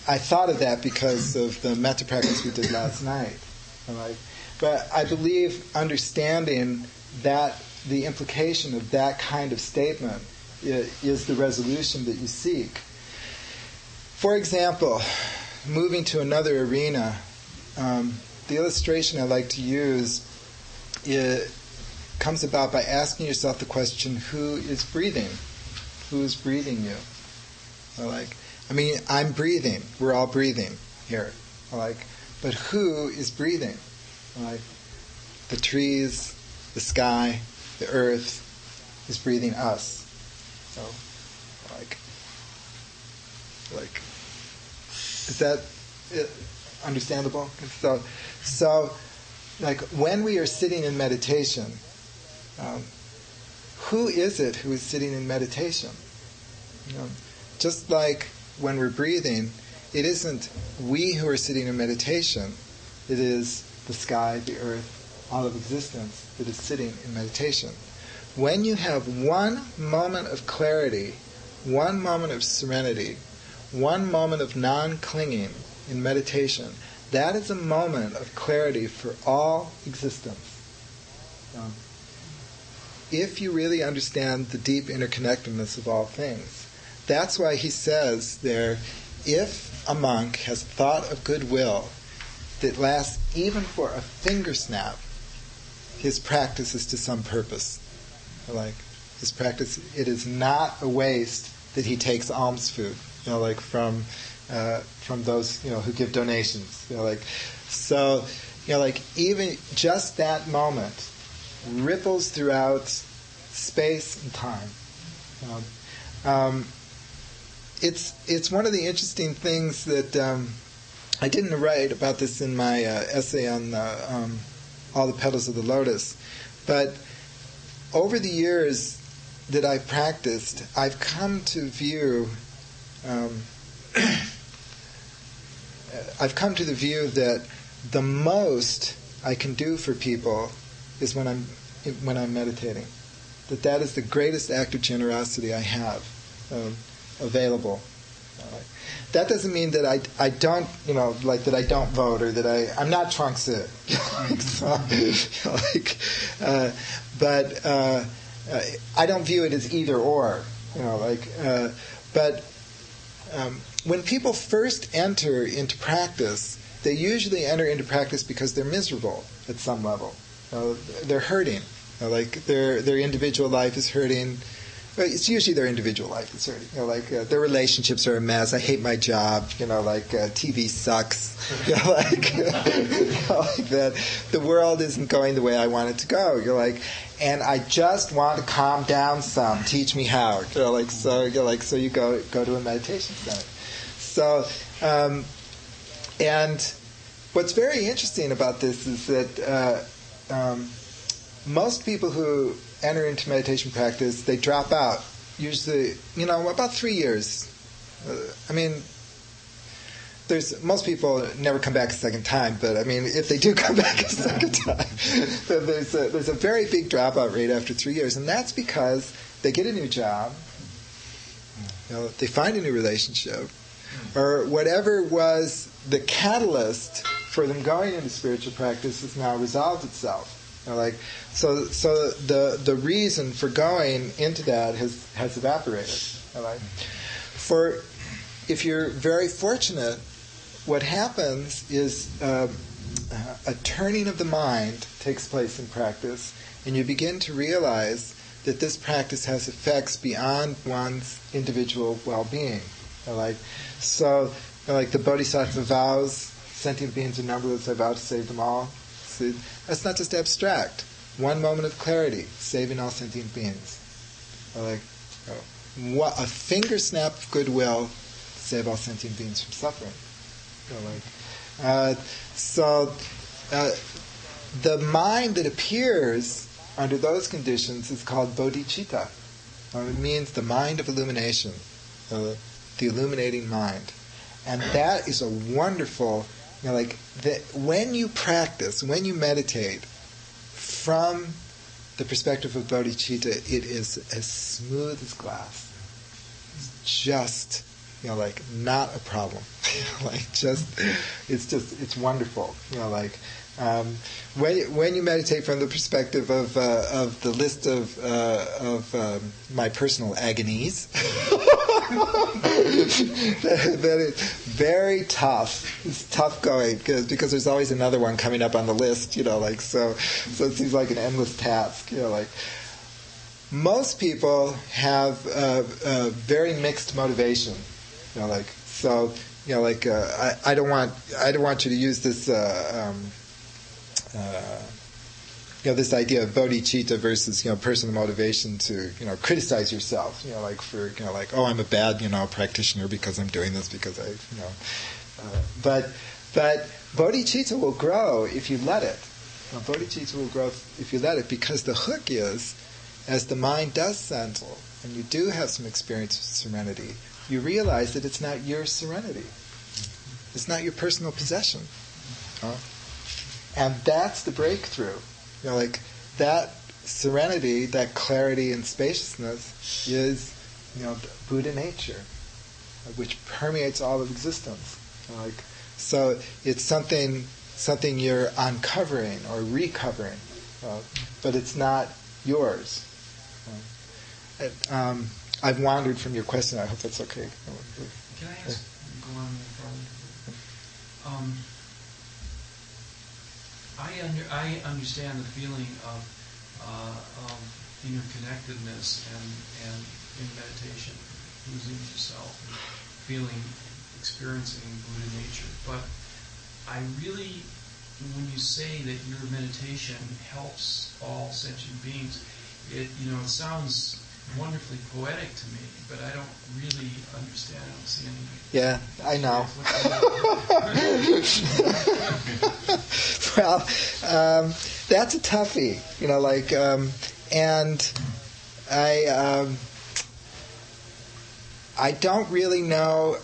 I thought of that because of the metta practice we did last night. But I believe understanding that the implication of that kind of statement is the resolution that you seek. For example, moving to another arena, the illustration I like to use comes about by asking yourself the question, who is breathing? Who is breathing you? I'm breathing. We're all breathing here. But who is breathing? The trees, the sky, the earth is breathing us. So, is that understandable? So, when we are sitting in meditation, who is it who is sitting in meditation? Just like when we're breathing, it isn't we who are sitting in meditation. It is the sky, the earth, all of existence that is sitting in meditation. When you have one moment of clarity, one moment of serenity, one moment of non-clinging in meditation, that is a moment of clarity for all existence. If you really understand the deep interconnectedness of all things. That's why he says there, if a monk has thought of goodwill that lasts even for a finger snap, his practice is to some purpose. His practice, it is not a waste that he takes alms food, from those, who give donations. Even just that moment ripples throughout space and time. It's one of the interesting things that I didn't write about this in my essay on all the petals of the lotus, but over the years that I've practiced, I've come to view that the most I can do for people is when I'm meditating. That is the greatest act of generosity I have available. That doesn't mean that I don't, that I don't vote or that I'm not Chuang-Tzu. But I don't view it as either or. But when people first enter into practice, they usually enter into practice because they're miserable at some level. They're hurting. Their individual life is hurting. It's usually their individual life that's hurting. Their relationships are a mess. I hate my job. TV sucks. That. The world isn't going the way I want it to go. And I just want to calm down some. Teach me how. So you go to a meditation center. So, and what's very interesting about this is that most people who enter into meditation practice, they drop out. Usually, about 3 years. Most people never come back a second time, but if they do come back a second time, then there's a very big dropout rate after 3 years, and that's because they get a new job, they find a new relationship, or whatever was the catalyst for them going into spiritual practice has now resolved itself. So the reason for going into that has evaporated. For if you're very fortunate, what happens is a turning of the mind takes place in practice, and you begin to realize that this practice has effects beyond one's individual well-being. The Bodhisattva vows, sentient beings are numberless, I vow to save them all. So that's not just abstract. One moment of clarity, saving all sentient beings. A finger snap of goodwill, save all sentient beings from suffering. The mind that appears under those conditions is called bodhicitta. It means the mind of illumination, the illuminating mind. And that is a wonderful, when you practice, when you meditate, from the perspective of bodhicitta, it is as smooth as glass. It's just, like not a problem. It's wonderful. When you meditate from the perspective of the list of my personal agonies, that it's very tough. It's tough going because there's always another one coming up on the list. So it seems like an endless task. Most people have very mixed motivation. I don't want you to use this. This idea of bodhicitta versus personal motivation to criticize yourself. Oh, I'm a bad practitioner because I'm doing this because but bodhicitta will grow if you let it. Bodhicitta will grow if you let it, because the hook is, as the mind does settle and you do have some experience of serenity, you realize that it's not your serenity. It's not your personal possession. And that's the breakthrough. That serenity, that clarity and spaciousness is, Buddha nature, which permeates all of existence. So it's something you're uncovering or recovering, but it's not yours. I've wandered from your question. I hope that's okay. Can I ask, go on farther? I understand the feeling of interconnectedness and in meditation, losing yourself, and experiencing Buddha nature. But I really, when you say that your meditation helps all sentient beings, it sounds wonderfully poetic to me, but I don't really understand. I don't see any. Yeah, I know. Well, that's a toughie, and I don't really know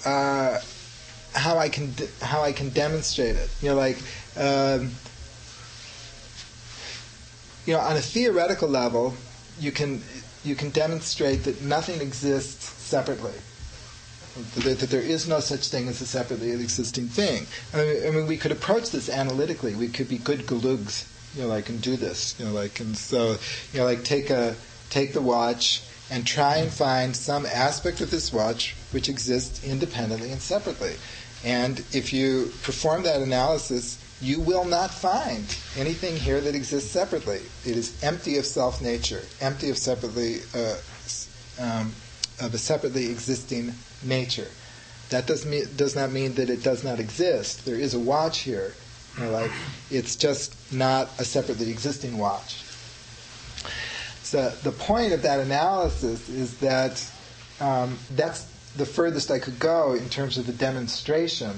how I can demonstrate it. On a theoretical level, you can demonstrate that nothing exists separately. That there is no such thing as a separately existing thing. I mean, we could approach this analytically. We could be good galugs, and do this, and so, take the watch and try and find some aspect of this watch which exists independently and separately. And if you perform that analysis, you will not find anything here that exists separately. It is empty of self-nature, empty of of a separately existing nature. That does not mean that it does not exist. There is a watch here. It's just not a separately existing watch. So the point of that analysis is that that's the furthest I could go in terms of the demonstration,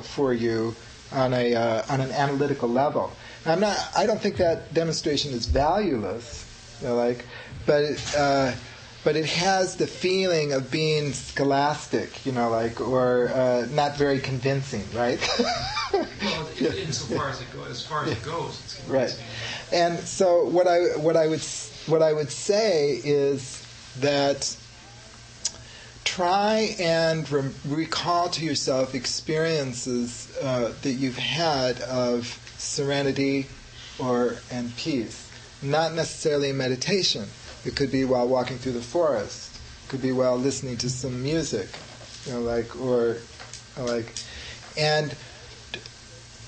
for you on an analytical level. Now, I don't think that demonstration is valueless, but it has the feeling of being scholastic, or not very convincing, right? Well, insofar as it goes, it's convincing. Right. And so what I would say is that try and recall to yourself experiences that you've had of serenity and peace, not necessarily in meditation. It could be while walking through the forest. It could be while listening to some music, and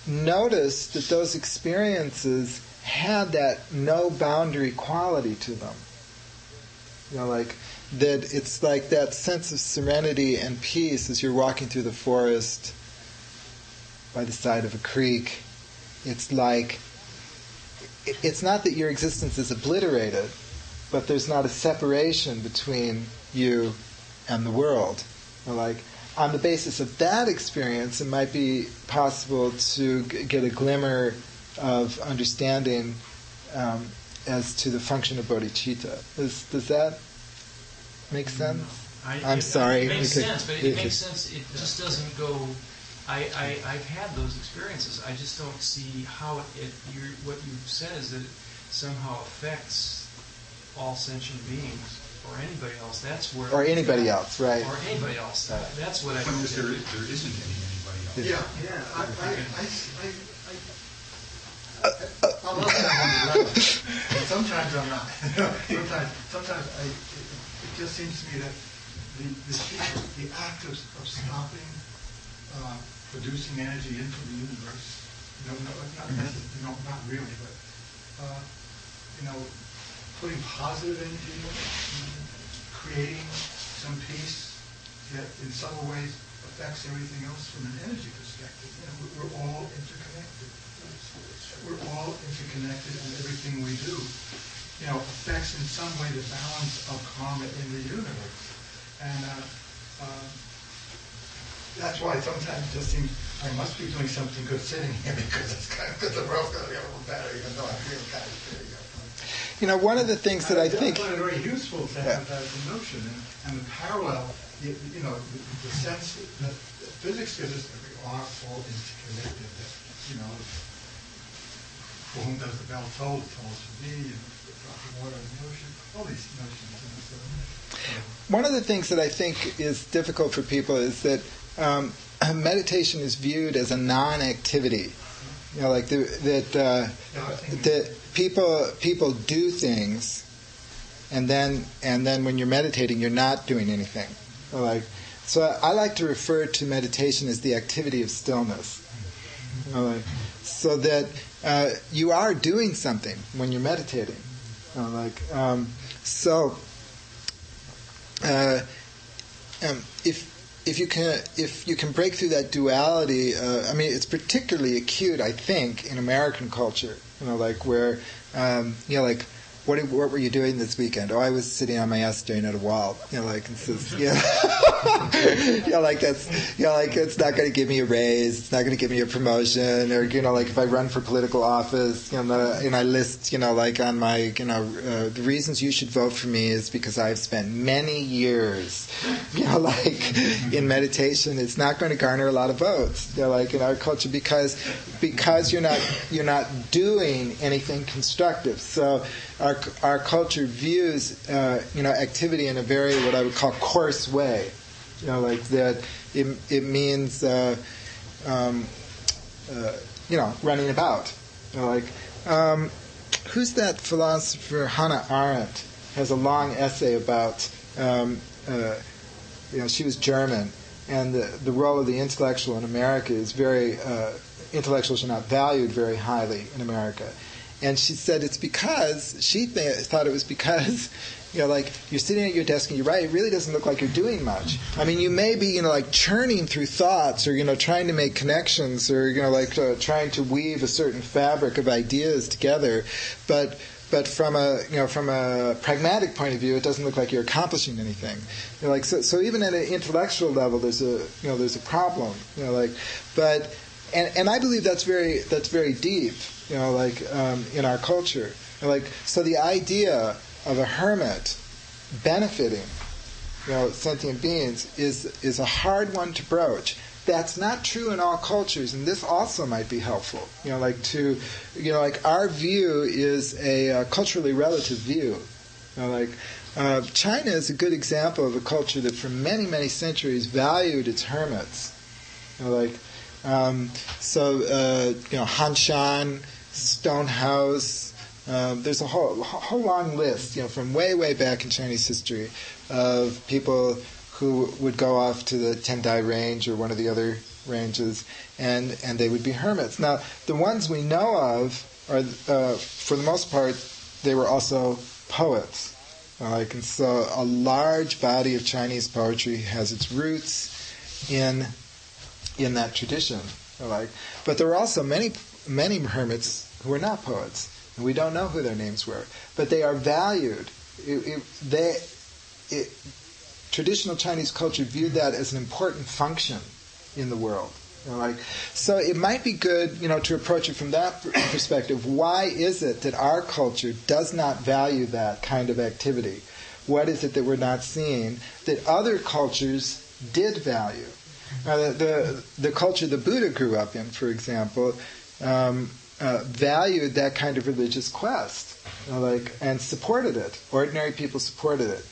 notice that those experiences have that no boundary quality to them. That it's like that sense of serenity and peace as you're walking through the forest by the side of a creek. It's like, it's not that your existence is obliterated, but there's not a separation between you and the world. On the basis of that experience, it might be possible to get a glimmer of understanding as to the function of bodhicitta. Does that make sense? I'm sorry. It makes sense, but it makes sense. It just doesn't go. I've had those experiences. I just don't see how what you've said is that somehow affects all sentient beings or anybody else, that's where... Or anybody else, right. Or anybody else. That's what I But think. there isn't anybody else. Yeah. I love that on the level. And sometimes I'm not. Sometimes it just seems to me that the act of stopping producing energy into the universe, not really, but putting positive energy in it, creating some peace that in subtle ways affects everything else from an energy perspective. We're all interconnected. We're all interconnected, and everything we do, affects in some way the balance of karma in the universe. And that's why sometimes it just seems I must be doing something good sitting here because the world's going to get a little better, even though I feel kind of shitty. One of the things that I think... I find it very useful to have that notion and the parallel, the sense that physics gives us that we are all interconnected, that, for whom does the bell toll? It tolls for me, and the drop of water in the ocean, all these notions. One of the things that I think is difficult for people is that meditation is viewed as a non-activity. That people do things, and then when you're meditating, you're not doing anything. So I like to refer to meditation as the activity of stillness. So that you are doing something when you're meditating. If you can break through that duality, it's particularly acute, I think, in American culture. Where what were you doing this weekend? Oh, I was sitting on my ass staring at a wall. It's not going to give me a raise. It's not going to give me a promotion. Or if I run for political office, and I list, on my, the reasons you should vote for me is because I've spent many years, in meditation. It's not going to garner a lot of votes, in our culture, because you're not doing anything constructive. So our culture views activity in a very, what I would call, coarse way. That it means running about. Who's that philosopher? Hannah Arendt has a long essay about she was German, and the role of the intellectual in America is very intellectuals are not valued very highly in America. And she said it's because, thought it was because, you're sitting at your desk and you write, it really doesn't look like you're doing much. You may be, churning through thoughts or, trying to make connections or, trying to weave a certain fabric of ideas together. But from a pragmatic point of view, it doesn't look like you're accomplishing anything. So even at an intellectual level, there's a problem. And I believe that's very deep. In our culture, so the idea of a hermit benefiting, sentient beings is a hard one to broach. That's not true in all cultures, and this also might be helpful. Our view is a culturally relative view. China is a good example of a culture that for many, many centuries valued its hermits. Hanshan, Stonehouse. There's a whole long list, from way back in Chinese history, of people who would go off to the Tendai Range or one of the other ranges, and they would be hermits. Now, the ones we know of are, for the most part, they were also poets. And so a large body of Chinese poetry has its roots in that tradition. But there were also many hermits who were not poets, and we don't know who their names were, but they are valued. Traditional Chinese culture viewed that as an important function in the world. So it might be good, to approach it from that perspective. Why is it that our culture does not value that kind of activity? What is it that we're not seeing that other cultures did value? The culture the Buddha grew up in, for example, valued that kind of religious quest, and supported it. Ordinary people supported it.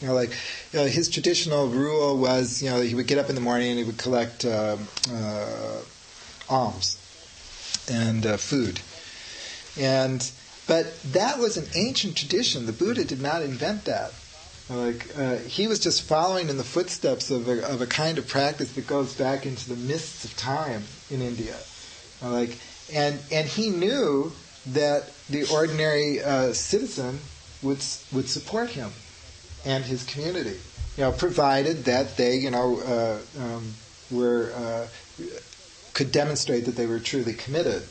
His traditional rule was, he would get up in the morning and he would collect alms and food, but that was an ancient tradition. The Buddha did not invent that. He was just following in the footsteps of a kind of practice that goes back into the mists of time in India. And he knew that the ordinary citizen would support him and his community, provided that they, could demonstrate that they were truly committed.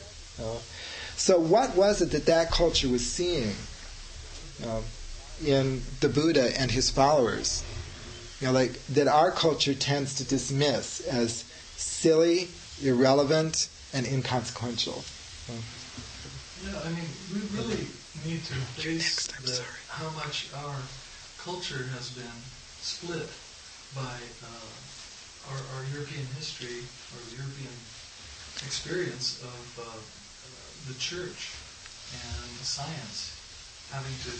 So what was it that culture was seeing in the Buddha and his followers? That our culture tends to dismiss as silly, irrelevant, and inconsequential. Yeah, we really need to face how much our culture has been split by our European history, or European experience of the church and science having to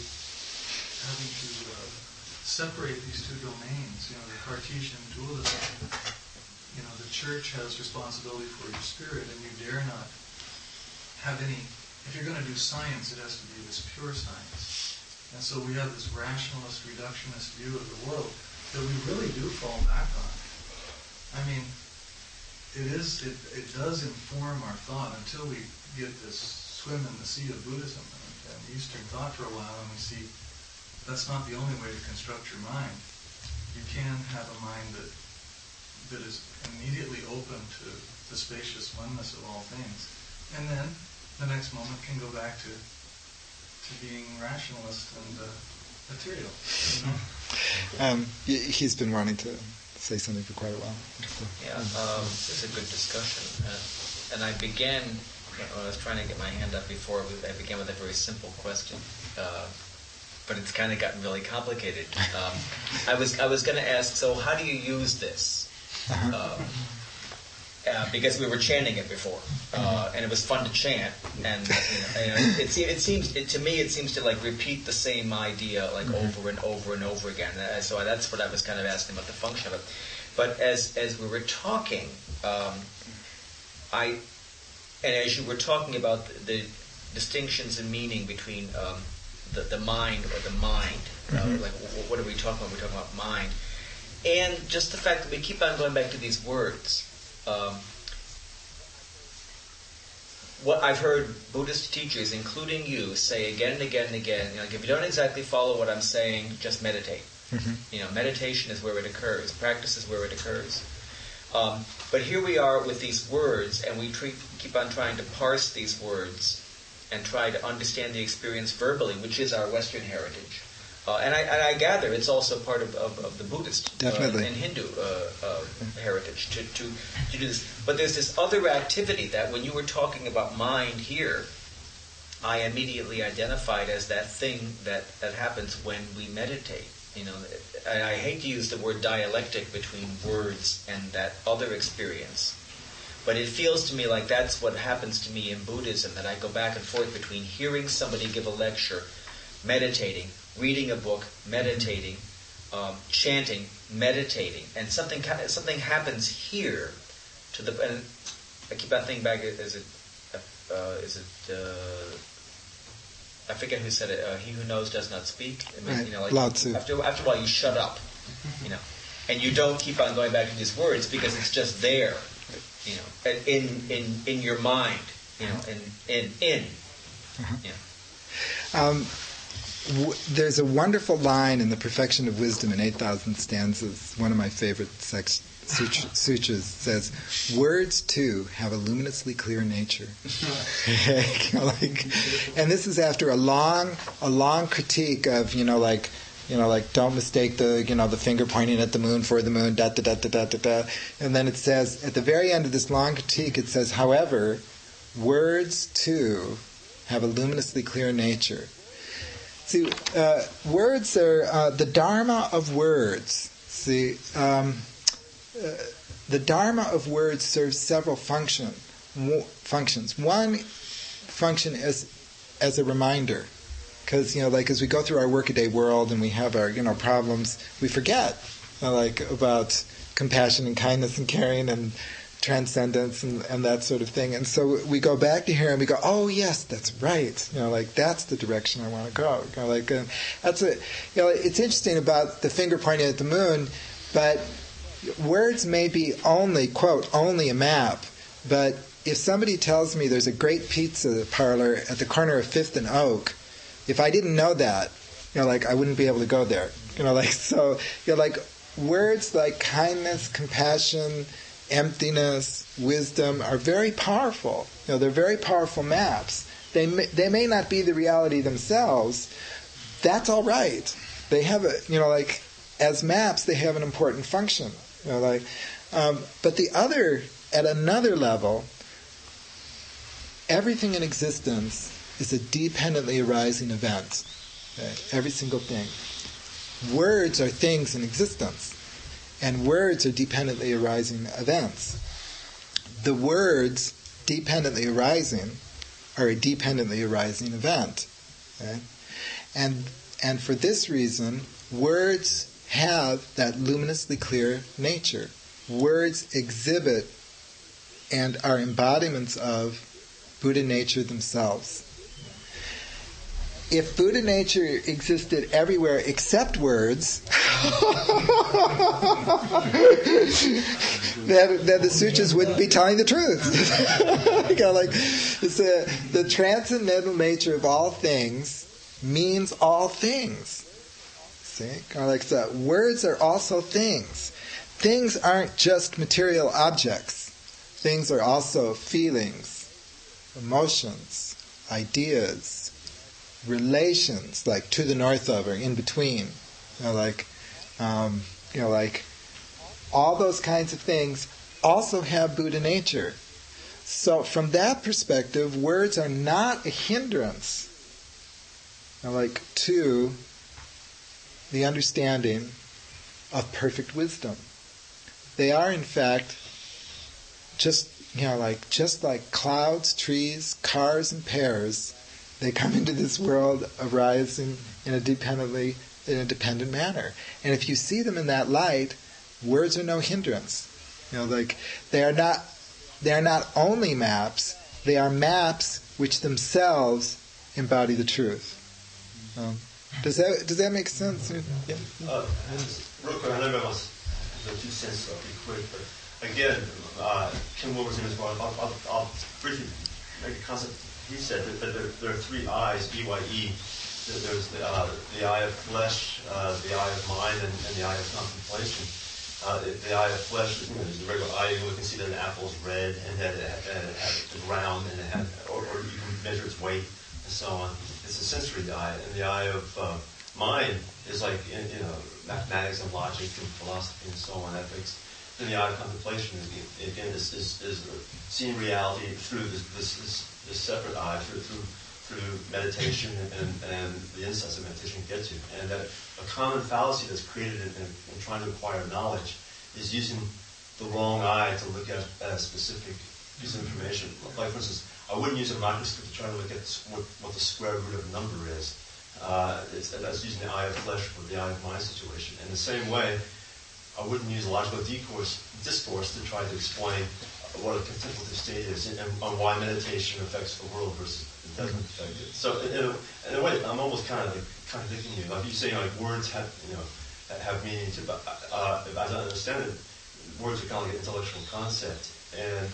separate these two domains. The Cartesian dualism. The church has responsibility for your spirit, and you dare not have any. If you're going to do science, it has to be this pure science. And so we have this rationalist, reductionist view of the world that we really do fall back on. It does inform our thought until we get this swim in the sea of Buddhism and Eastern thought for a while, and we see that's not the only way to construct your mind. You can have a mind that is immediately open to the spacious oneness of all things, and then the next moment can go back to being rationalist and material. He's been wanting to say something for quite a while. Yeah, it's a good discussion. And I began, I was trying to get my hand up before, I began with a very simple question. But it's kind of gotten really complicated. I was going to ask, so how do you use this? Because we were chanting it before, and it was fun to chant, and it seems to repeat the same idea over and over and over again. So that's what I was kind of asking about the function of it. But as we were talking, and as you were talking about the distinctions in meaning between the mind or the mind, what are we talking about? We're talking about mind, and just the fact that we keep on going back to these words. What I've heard Buddhist teachers, including you, say again and again and again, if you don't exactly follow what I'm saying, just meditate. Meditation is where it occurs. Practice is where it occurs. But here we are with these words, and we keep on trying to parse these words and try to understand the experience verbally, which is our Western heritage. And I gather it's also part of the Buddhist and Hindu heritage to do this. But there's this other activity that when you were talking about mind here, I immediately identified as that thing that happens when we meditate. I hate to use the word dialectic between words and that other experience, but it feels to me like that's what happens to me in Buddhism, that I go back and forth between hearing somebody give a lecture, meditating, reading a book, meditating, chanting, meditating, and something happens here to the. And I keep on thinking back. I forget who said it. He who knows does not speak. Lao Tzu. After a while, you shut up, and you don't keep on going back to these words because it's just there, in your mind, There's a wonderful line in The Perfection of Wisdom in 8,000 stanzas, one of my favorite sutras, says, "Words, too, have a luminously clear nature." And this is after a long critique of, don't mistake the finger pointing at the moon for the moon, da da da da da da da. And then it says, at the very end of this long critique, it says, "However, words, too, have a luminously clear nature." See, words are the dharma of words. See, the dharma of words serves several functions. One function as a reminder. Because, like as we go through our workaday world and we have our, problems, we forget, about compassion and kindness and caring and transcendence and that sort of thing. And so we go back to here and we go, oh yes, that's right. That's the direction I want to go. It's interesting about the finger pointing at the moon, but words may be only, quote, only a map, but if somebody tells me there's a great pizza parlor at the corner of 5th and Oak, if I didn't know that, I wouldn't be able to go there. Words like kindness, compassion, emptiness, wisdom are very powerful. They're very powerful maps. They may not be the reality themselves. That's all right. They have as maps, they have an important function. But at another level, everything in existence is a dependently arising event. Okay? Every single thing. Words are things in existence, and words are dependently arising events. The words dependently arising are a dependently arising event. Okay? And for this reason, words have that luminously clear nature. Words exhibit and are embodiments of Buddha nature themselves. If Buddha nature existed everywhere except words, then the sutras wouldn't be telling the truth. The transcendental nature of all things means all things. See? So words are also things. Things aren't just material objects. Things are also feelings, emotions, ideas, relations, like to the north of or in between, all those kinds of things also have Buddha nature. So from that perspective, words are not a hindrance, to the understanding of perfect wisdom. They are, in fact, just like clouds, trees, cars, and pears. They come into this world arising in a dependent manner. And if you see them in that light, words are no hindrance. They are not only maps, they are maps which themselves embody the truth. Does that make sense? Yeah. Real quick, I know about the 2 cents pretty quick, but again, Kim Wilberson as well. I'll briefly make a concept. He said that there are 3 eyes, EYE. There's the eye of flesh, the eye of mind, and the eye of contemplation. The eye of flesh is the regular eye. You look and see that an apple's red and that it has the ground, and or you can measure its weight and so on. It's a sensory eye, and the eye of mind is like mathematics and logic and philosophy and so on, ethics. And the eye of contemplation is seeing reality through this separate eye, through meditation and the insights that meditation gets you. And that a common fallacy that's created in trying to acquire knowledge is using the wrong eye to look at a specific piece of information. Like, for instance, I wouldn't use a microscope to try to look at what the square root of a number is. That's using the eye of flesh or the eye of mind situation. In the same way, I wouldn't use logical discourse to try to explain what a contemplative state is and why meditation affects the world versus it doesn't affect it. So in a way, I'm almost kind of contradicting you. Like you saying, words have meaning to, as I understand it, words are kind of like an intellectual concept, and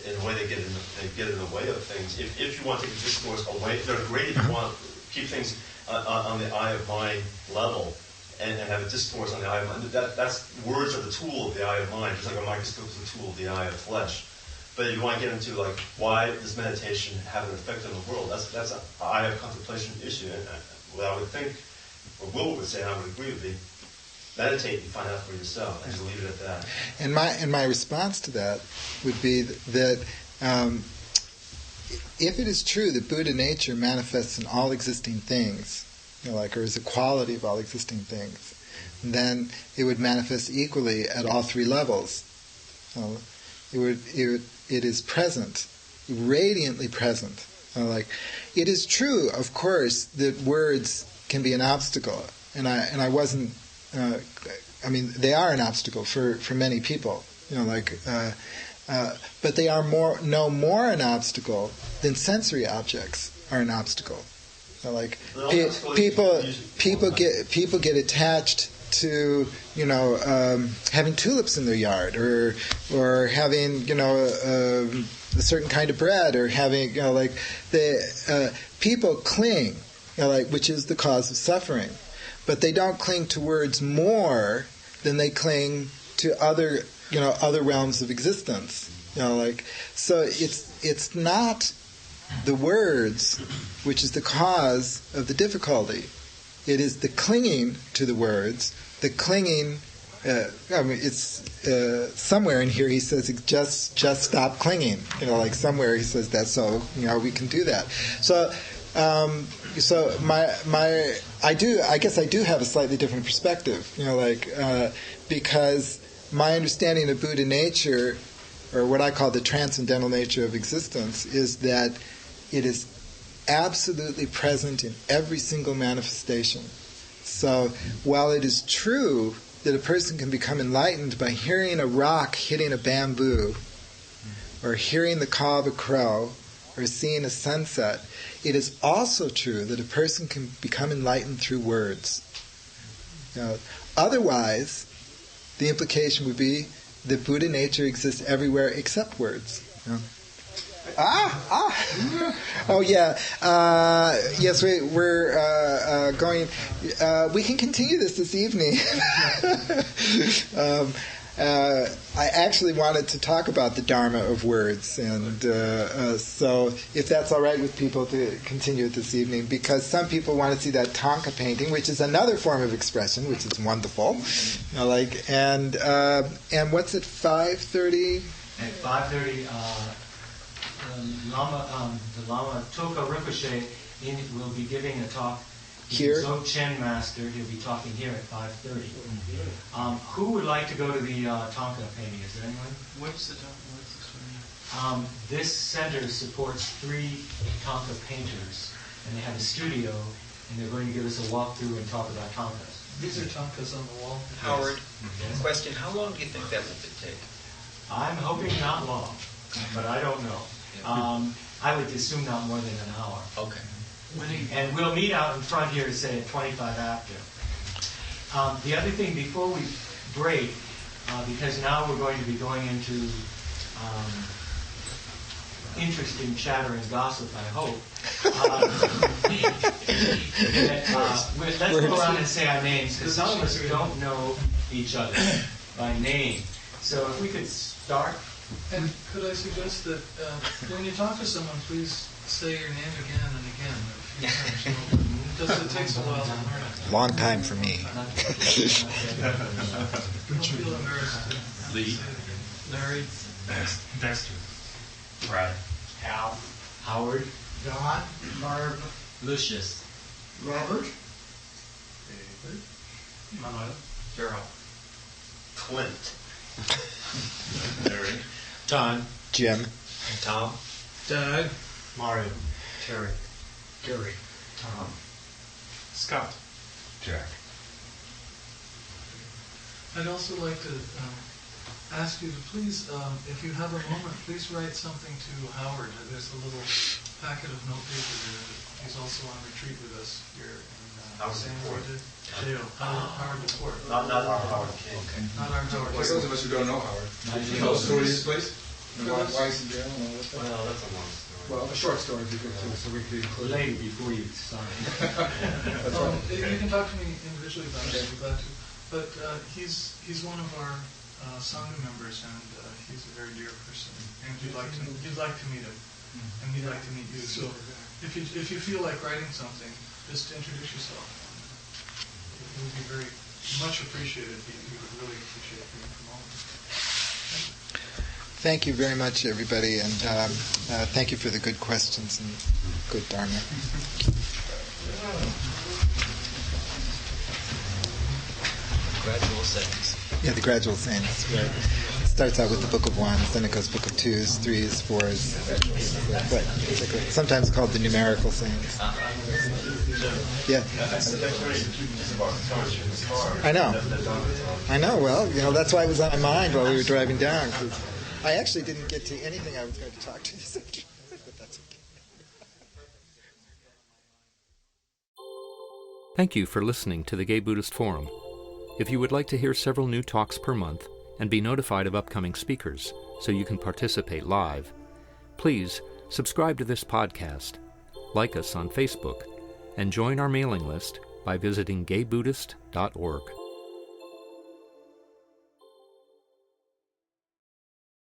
in a way they get in the way of things. If you want to take discourse away, they're great if you want to keep things on the eye of mind level. And have a discourse on the eye of mind. That's words are the tool of the eye of mind, just like a microscope is the tool of the eye of flesh. But if you want to get into why does meditation have an effect on the world, that's an eye of contemplation issue. And what I would think, or Will would say, and I would agree with me, meditate and find out for yourself. I just leave it at that. And my response to that would be that if it is true that Buddha nature manifests in all existing things, or is a quality of all existing things, then it would manifest equally at all 3 levels. It is present, radiantly present It is true, of course, that words can be an obstacle, and I wasn't. They are an obstacle for many people. But they are no more an obstacle than sensory objects are an obstacle. People get attached to having tulips in their yard, or having a certain kind of bread, or having people cling, which is the cause of suffering, but they don't cling to words more than they cling to other realms of existence. So it's not the words which is the cause of the difficulty. It is the clinging to the words, the clinging. It's somewhere in here he says just stop clinging. Somewhere he says that. So we can do that. So I guess I do have a slightly different perspective. Because my understanding of Buddha nature, or what I call the transcendental nature of existence, is that it is absolutely present in every single manifestation. So while it is true that a person can become enlightened by hearing a rock hitting a bamboo, or hearing the caw of a crow, or seeing a sunset, it is also true that a person can become enlightened through words. Otherwise, the implication would be that Buddha nature exists everywhere except words. Oh yeah. Yes, we're going. We can continue this evening. I actually wanted to talk about the Dharma of words, and so if that's all right with people to continue it this evening, because some people want to see that Tonka painting, which is another form of expression, which is wonderful. And what's at 5:30? At 5:30. The Lama Toka Rinpoche will be giving a talk. Here? Dzog Chen master. He'll be talking here at 5:30. Who would like to go to the Tonka painting? Is there anyone? What's the story? This center supports 3 Tonka painters, and they have a studio, and they're going to give us a walkthrough and talk about Tonkas. These are Tonkas on the wall. Howard, Yes. question, how long do you think that will take? I'm hoping not long, but I don't know. I would assume not more than an hour. Okay. And we'll meet out in front here, say at 25 after. The other thing, before we break, because now we're going to be going into interesting chatter and gossip, I hope. Let's go around and say our names, because some of us don't know each other by name. So if we could start. And could I suggest that when you talk to someone, please say your name again and again a few times, because it takes a while to learn it. Long time for me. Don't feel embarrassed. Lee. Larry. Dexter. Brad. Al. Howard. Don, Barb, Lucius. Robert, David. Manuel. Gerald. Clint. Larry. Don. Jim. Tom? Doug, Mario. Terry. Gary. Tom. Scott. Jack. I'd also like to ask you to please, if you have a moment, please write something to Howard. There's a little packet of notepaper there. He's also on retreat with us here in San Jose jail. Howard Laporte. Not our Howard King. Okay. Not our Howard. For those of us who don't know Howard, can you tell us the story of this place? And why he's in jail and all that stuff? Well, that's a long story. Well, a short story if you could, too, so we could include it. Lady before you sign. That's right. You can talk to me individually about it. I'd be glad to. But he's one of our Sangha members, and he's a very dear person. And you'd like to meet him, and he'd like to meet you. So if you feel like writing something, just introduce yourself. It would be very much appreciated. We would really appreciate hearing from all of you. Thank you very much, everybody, and thank you for the good questions and good Dharma. Gradual settings. Yeah, the gradual sayings. Right. starts out with the Book of Ones, then it goes Book of Twos, Threes, Fours, but sometimes called the numerical sayings. Yeah. I know. Well, that's why it was on my mind while we were driving down, because I actually didn't get to anything I was going to talk to you about, but that's okay. Thank you for listening to the Gay Buddhist Forum. If you would like to hear several new talks per month and be notified of upcoming speakers so you can participate live, please subscribe to this podcast, like us on Facebook, and join our mailing list by visiting gaybuddhist.org.